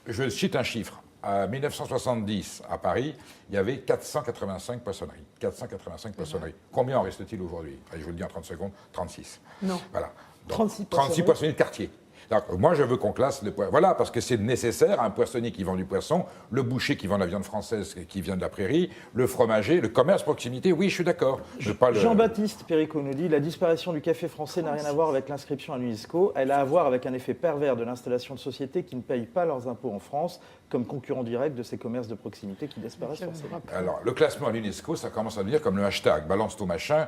Je cite un chiffre. En 1970, à Paris, il y avait 485 poissonneries. 485 poissonneries. Combien en reste-t-il aujourd'hui ? Je vous le dis en 30 secondes, 36. Non. Voilà. Donc, 36 poissonneries de quartier. Donc, moi, je veux qu'on classe le poisson. Voilà, parce que c'est nécessaire. Un poissonnier qui vend du poisson, le boucher qui vend la viande française qui vient de la prairie, le fromager, le commerce proximité. Oui, je suis d'accord. Jean-Baptiste Perico nous dit la disparition du café français n'a rien à voir avec l'inscription à l'UNESCO. Elle a à voir avec un effet pervers de l'installation de sociétés qui ne payent pas leurs impôts en France, comme concurrents directs de ces commerces de proximité qui disparaissent forcément. Alors, le classement à l'UNESCO, ça commence à devenir comme le hashtag balance ton machin,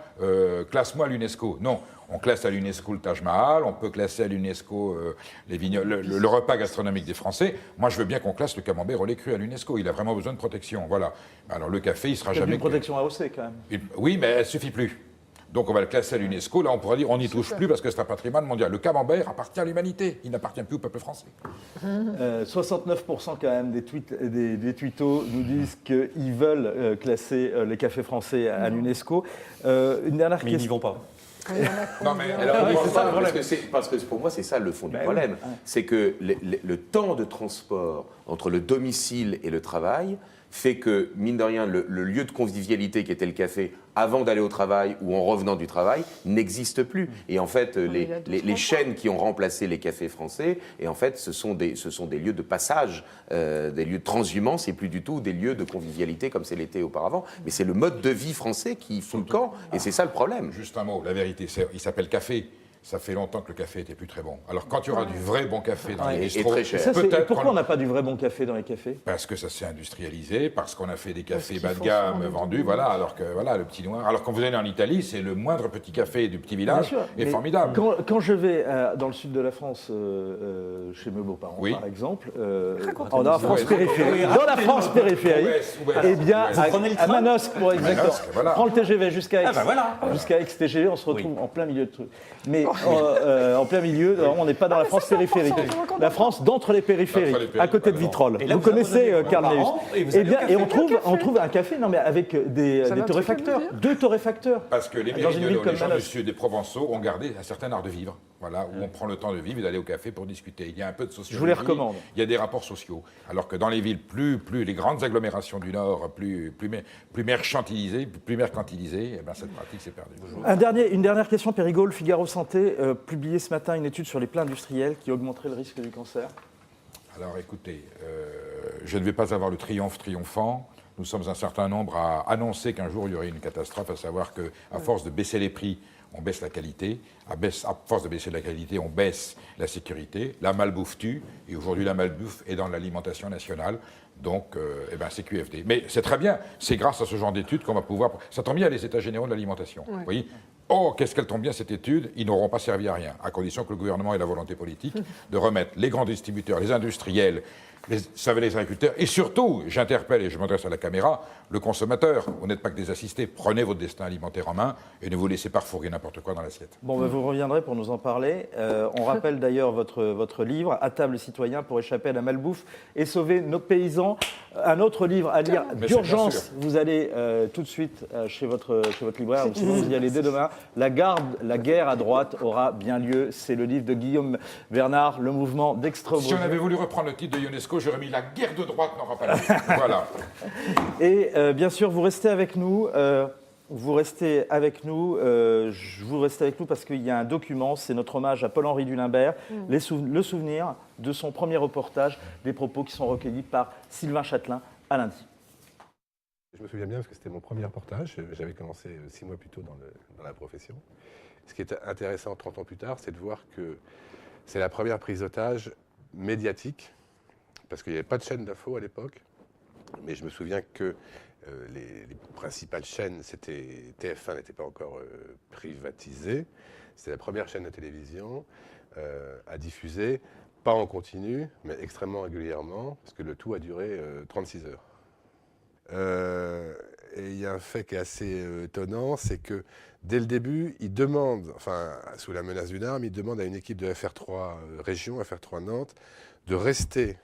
classe-moi à l'UNESCO. Non, on classe à l'UNESCO le Taj Mahal, on peut classer à l'UNESCO le repas gastronomique des Français. Moi, je veux bien qu'on classe le camembert au lait cru à l'UNESCO. Il a vraiment besoin de protection. Voilà. Alors, le café, il sera jamais... une protection AOC, quand même. Oui, mais elle ne suffit plus. Donc on va le classer à l'UNESCO. Là, on pourra dire on n'y touche plus parce que c'est un patrimoine mondial. Le camembert appartient à l'humanité. Il n'appartient plus au peuple français. 69% quand même des twittos nous disent qu'ils veulent classer les cafés français à l'UNESCO. Une dernière question. Mais ils n'y vont pas. Non, mais parce que pour moi, c'est ça le fond du problème. C'est que le temps de transport entre le domicile et le travail fait que, mine de rien, le lieu de convivialité qui était le café avant d'aller au travail ou en revenant du travail n'existe plus. Et en fait, les chaînes qui ont remplacé les cafés français, et en fait, ce sont des lieux de passage, des lieux de transhumance et plus du tout des lieux de convivialité comme c'est l'était auparavant. Mais c'est le mode de vie français qui fout le camp, et c'est ça le problème. Juste un mot, la vérité, il s'appelle café. Ça fait longtemps que le café était plus très bon. Alors quand il y aura du vrai bon café dans les bistrots, très cher. Pourquoi on n'a pas du vrai bon café dans les cafés ? Parce que ça s'est industrialisé, parce qu'on a fait des cafés bas de gamme vendus, voilà, alors que voilà le petit noir. Alors quand vous allez en Italie, c'est le moindre petit café du petit village est formidable. Quand je vais dans le sud de la France, chez mes beaux-parents par exemple, dans la France périphérique, eh bien à Manosque, prends le TGV jusqu'à Aix-TGV, on se retrouve en plein milieu de trucs. Mais en plein milieu, on n'est pas dans la France périphérique. La France d'entre les périphériques, à côté de Vitrolles. Vous connaissez Karl Neuss. Et on trouve un café avec des torréfacteurs, 2 torréfacteurs. Parce que les Méridionaux, les gens du sud, des Provençaux, ont gardé un certain art de vivre. Voilà, où on prend le temps de vivre et d'aller au café pour discuter. Il y a un peu de sociologie. Je vous les recommande. Il y a des rapports sociaux. Alors que dans les villes, plus les grandes agglomérations du Nord, plus mercantilisées, eh ben cette pratique s'est perdue. Une dernière question, Perigo. Le Figaro Santé publié ce matin une étude sur les plats industriels qui augmenterait le risque du cancer. Alors écoutez, je ne vais pas avoir le triomphe triomphant nous sommes un certain nombre à annoncer qu'un jour il y aurait une catastrophe, à savoir qu'à force de baisser les prix, on baisse la qualité, à force de baisser la qualité, on baisse la sécurité, la malbouffe tue, et aujourd'hui la malbouffe est dans l'alimentation nationale, donc c'est QFD. Mais c'est très bien, c'est grâce à ce genre d'études qu'on va pouvoir... Ça tombe bien les états généraux de l'alimentation, vous voyez. Oh, qu'est-ce qu'elle tombe bien cette étude, ils n'auront pas servi à rien, à condition que le gouvernement ait la volonté politique de remettre les grands distributeurs, les industriels, les agriculteurs, et surtout, j'interpelle et je m'adresse à la caméra, le consommateur. Vous n'êtes pas que des assistés, prenez votre destin alimentaire en main et ne vous laissez pas refourguer n'importe quoi dans l'assiette. Bon, vous reviendrez pour nous en parler. On rappelle d'ailleurs votre livre, À table citoyen pour échapper à la malbouffe et sauver nos paysans. Un autre livre à lire d'urgence. Vous allez tout de suite chez votre libraire, ou sinon vous y allez dès demain. La guerre à droite aura bien lieu. C'est le livre de Guillaume Bernard, Le mouvement d'Extrême-Droite. Si on avait voulu reprendre le titre de Ionesco, j'aurais mis La guerre de droite n'aura pas lieu. Voilà. Et bien sûr, vous restez avec nous. Vous restez avec nous parce qu'il y a un document, c'est notre hommage à Paul-Henri Dulimbert, le souvenir de son premier reportage, des propos qui sont recueillis par Sylvain Châtelain à lundi. Je me souviens bien parce que c'était mon premier reportage, j'avais commencé 6 mois plus tôt dans la profession. Ce qui est intéressant 30 ans plus tard, c'est de voir que c'est la première prise d'otage médiatique, parce qu'il n'y avait pas de chaîne d'info à l'époque, mais je me souviens que les principales chaînes, c'était TF1 n'était pas encore privatisé. C'était la première chaîne de télévision à diffuser, pas en continu, mais extrêmement régulièrement, parce que le tout a duré 36 heures. Et il y a un fait qui est assez étonnant, c'est que dès le début, ils demandent, enfin sous la menace d'une arme, ils demandent à une équipe de FR3 région, FR3 Nantes, de rester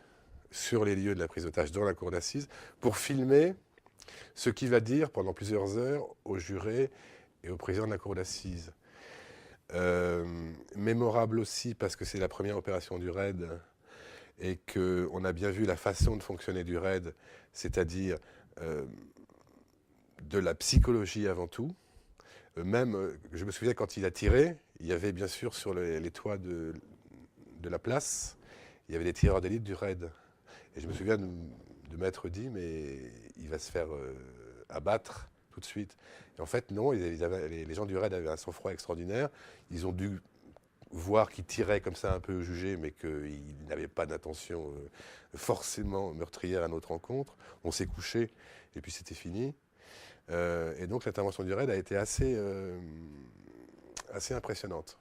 sur les lieux de la prise d'otage dans la cour d'assises pour filmer ce qu'il va dire pendant plusieurs heures aux jurés et au président de la cour d'assises. Mémorable aussi parce que c'est la première opération du RAID et qu'on a bien vu la façon de fonctionner du RAID, c'est-à-dire de la psychologie avant tout. Même, je me souviens quand il a tiré, il y avait bien sûr sur les toits de la place, il y avait des tireurs d'élite du RAID. Et je me souviens de m'être dit, mais il va se faire abattre tout de suite. Et en fait, non, les gens du RAID avaient un sang-froid extraordinaire. Ils ont dû voir qu'il tirait comme ça un peu jugé, mais qu'il n'avait pas d'intention forcément meurtrière à notre rencontre. On s'est couché et puis c'était fini. Et donc l'intervention du RAID a été assez impressionnante.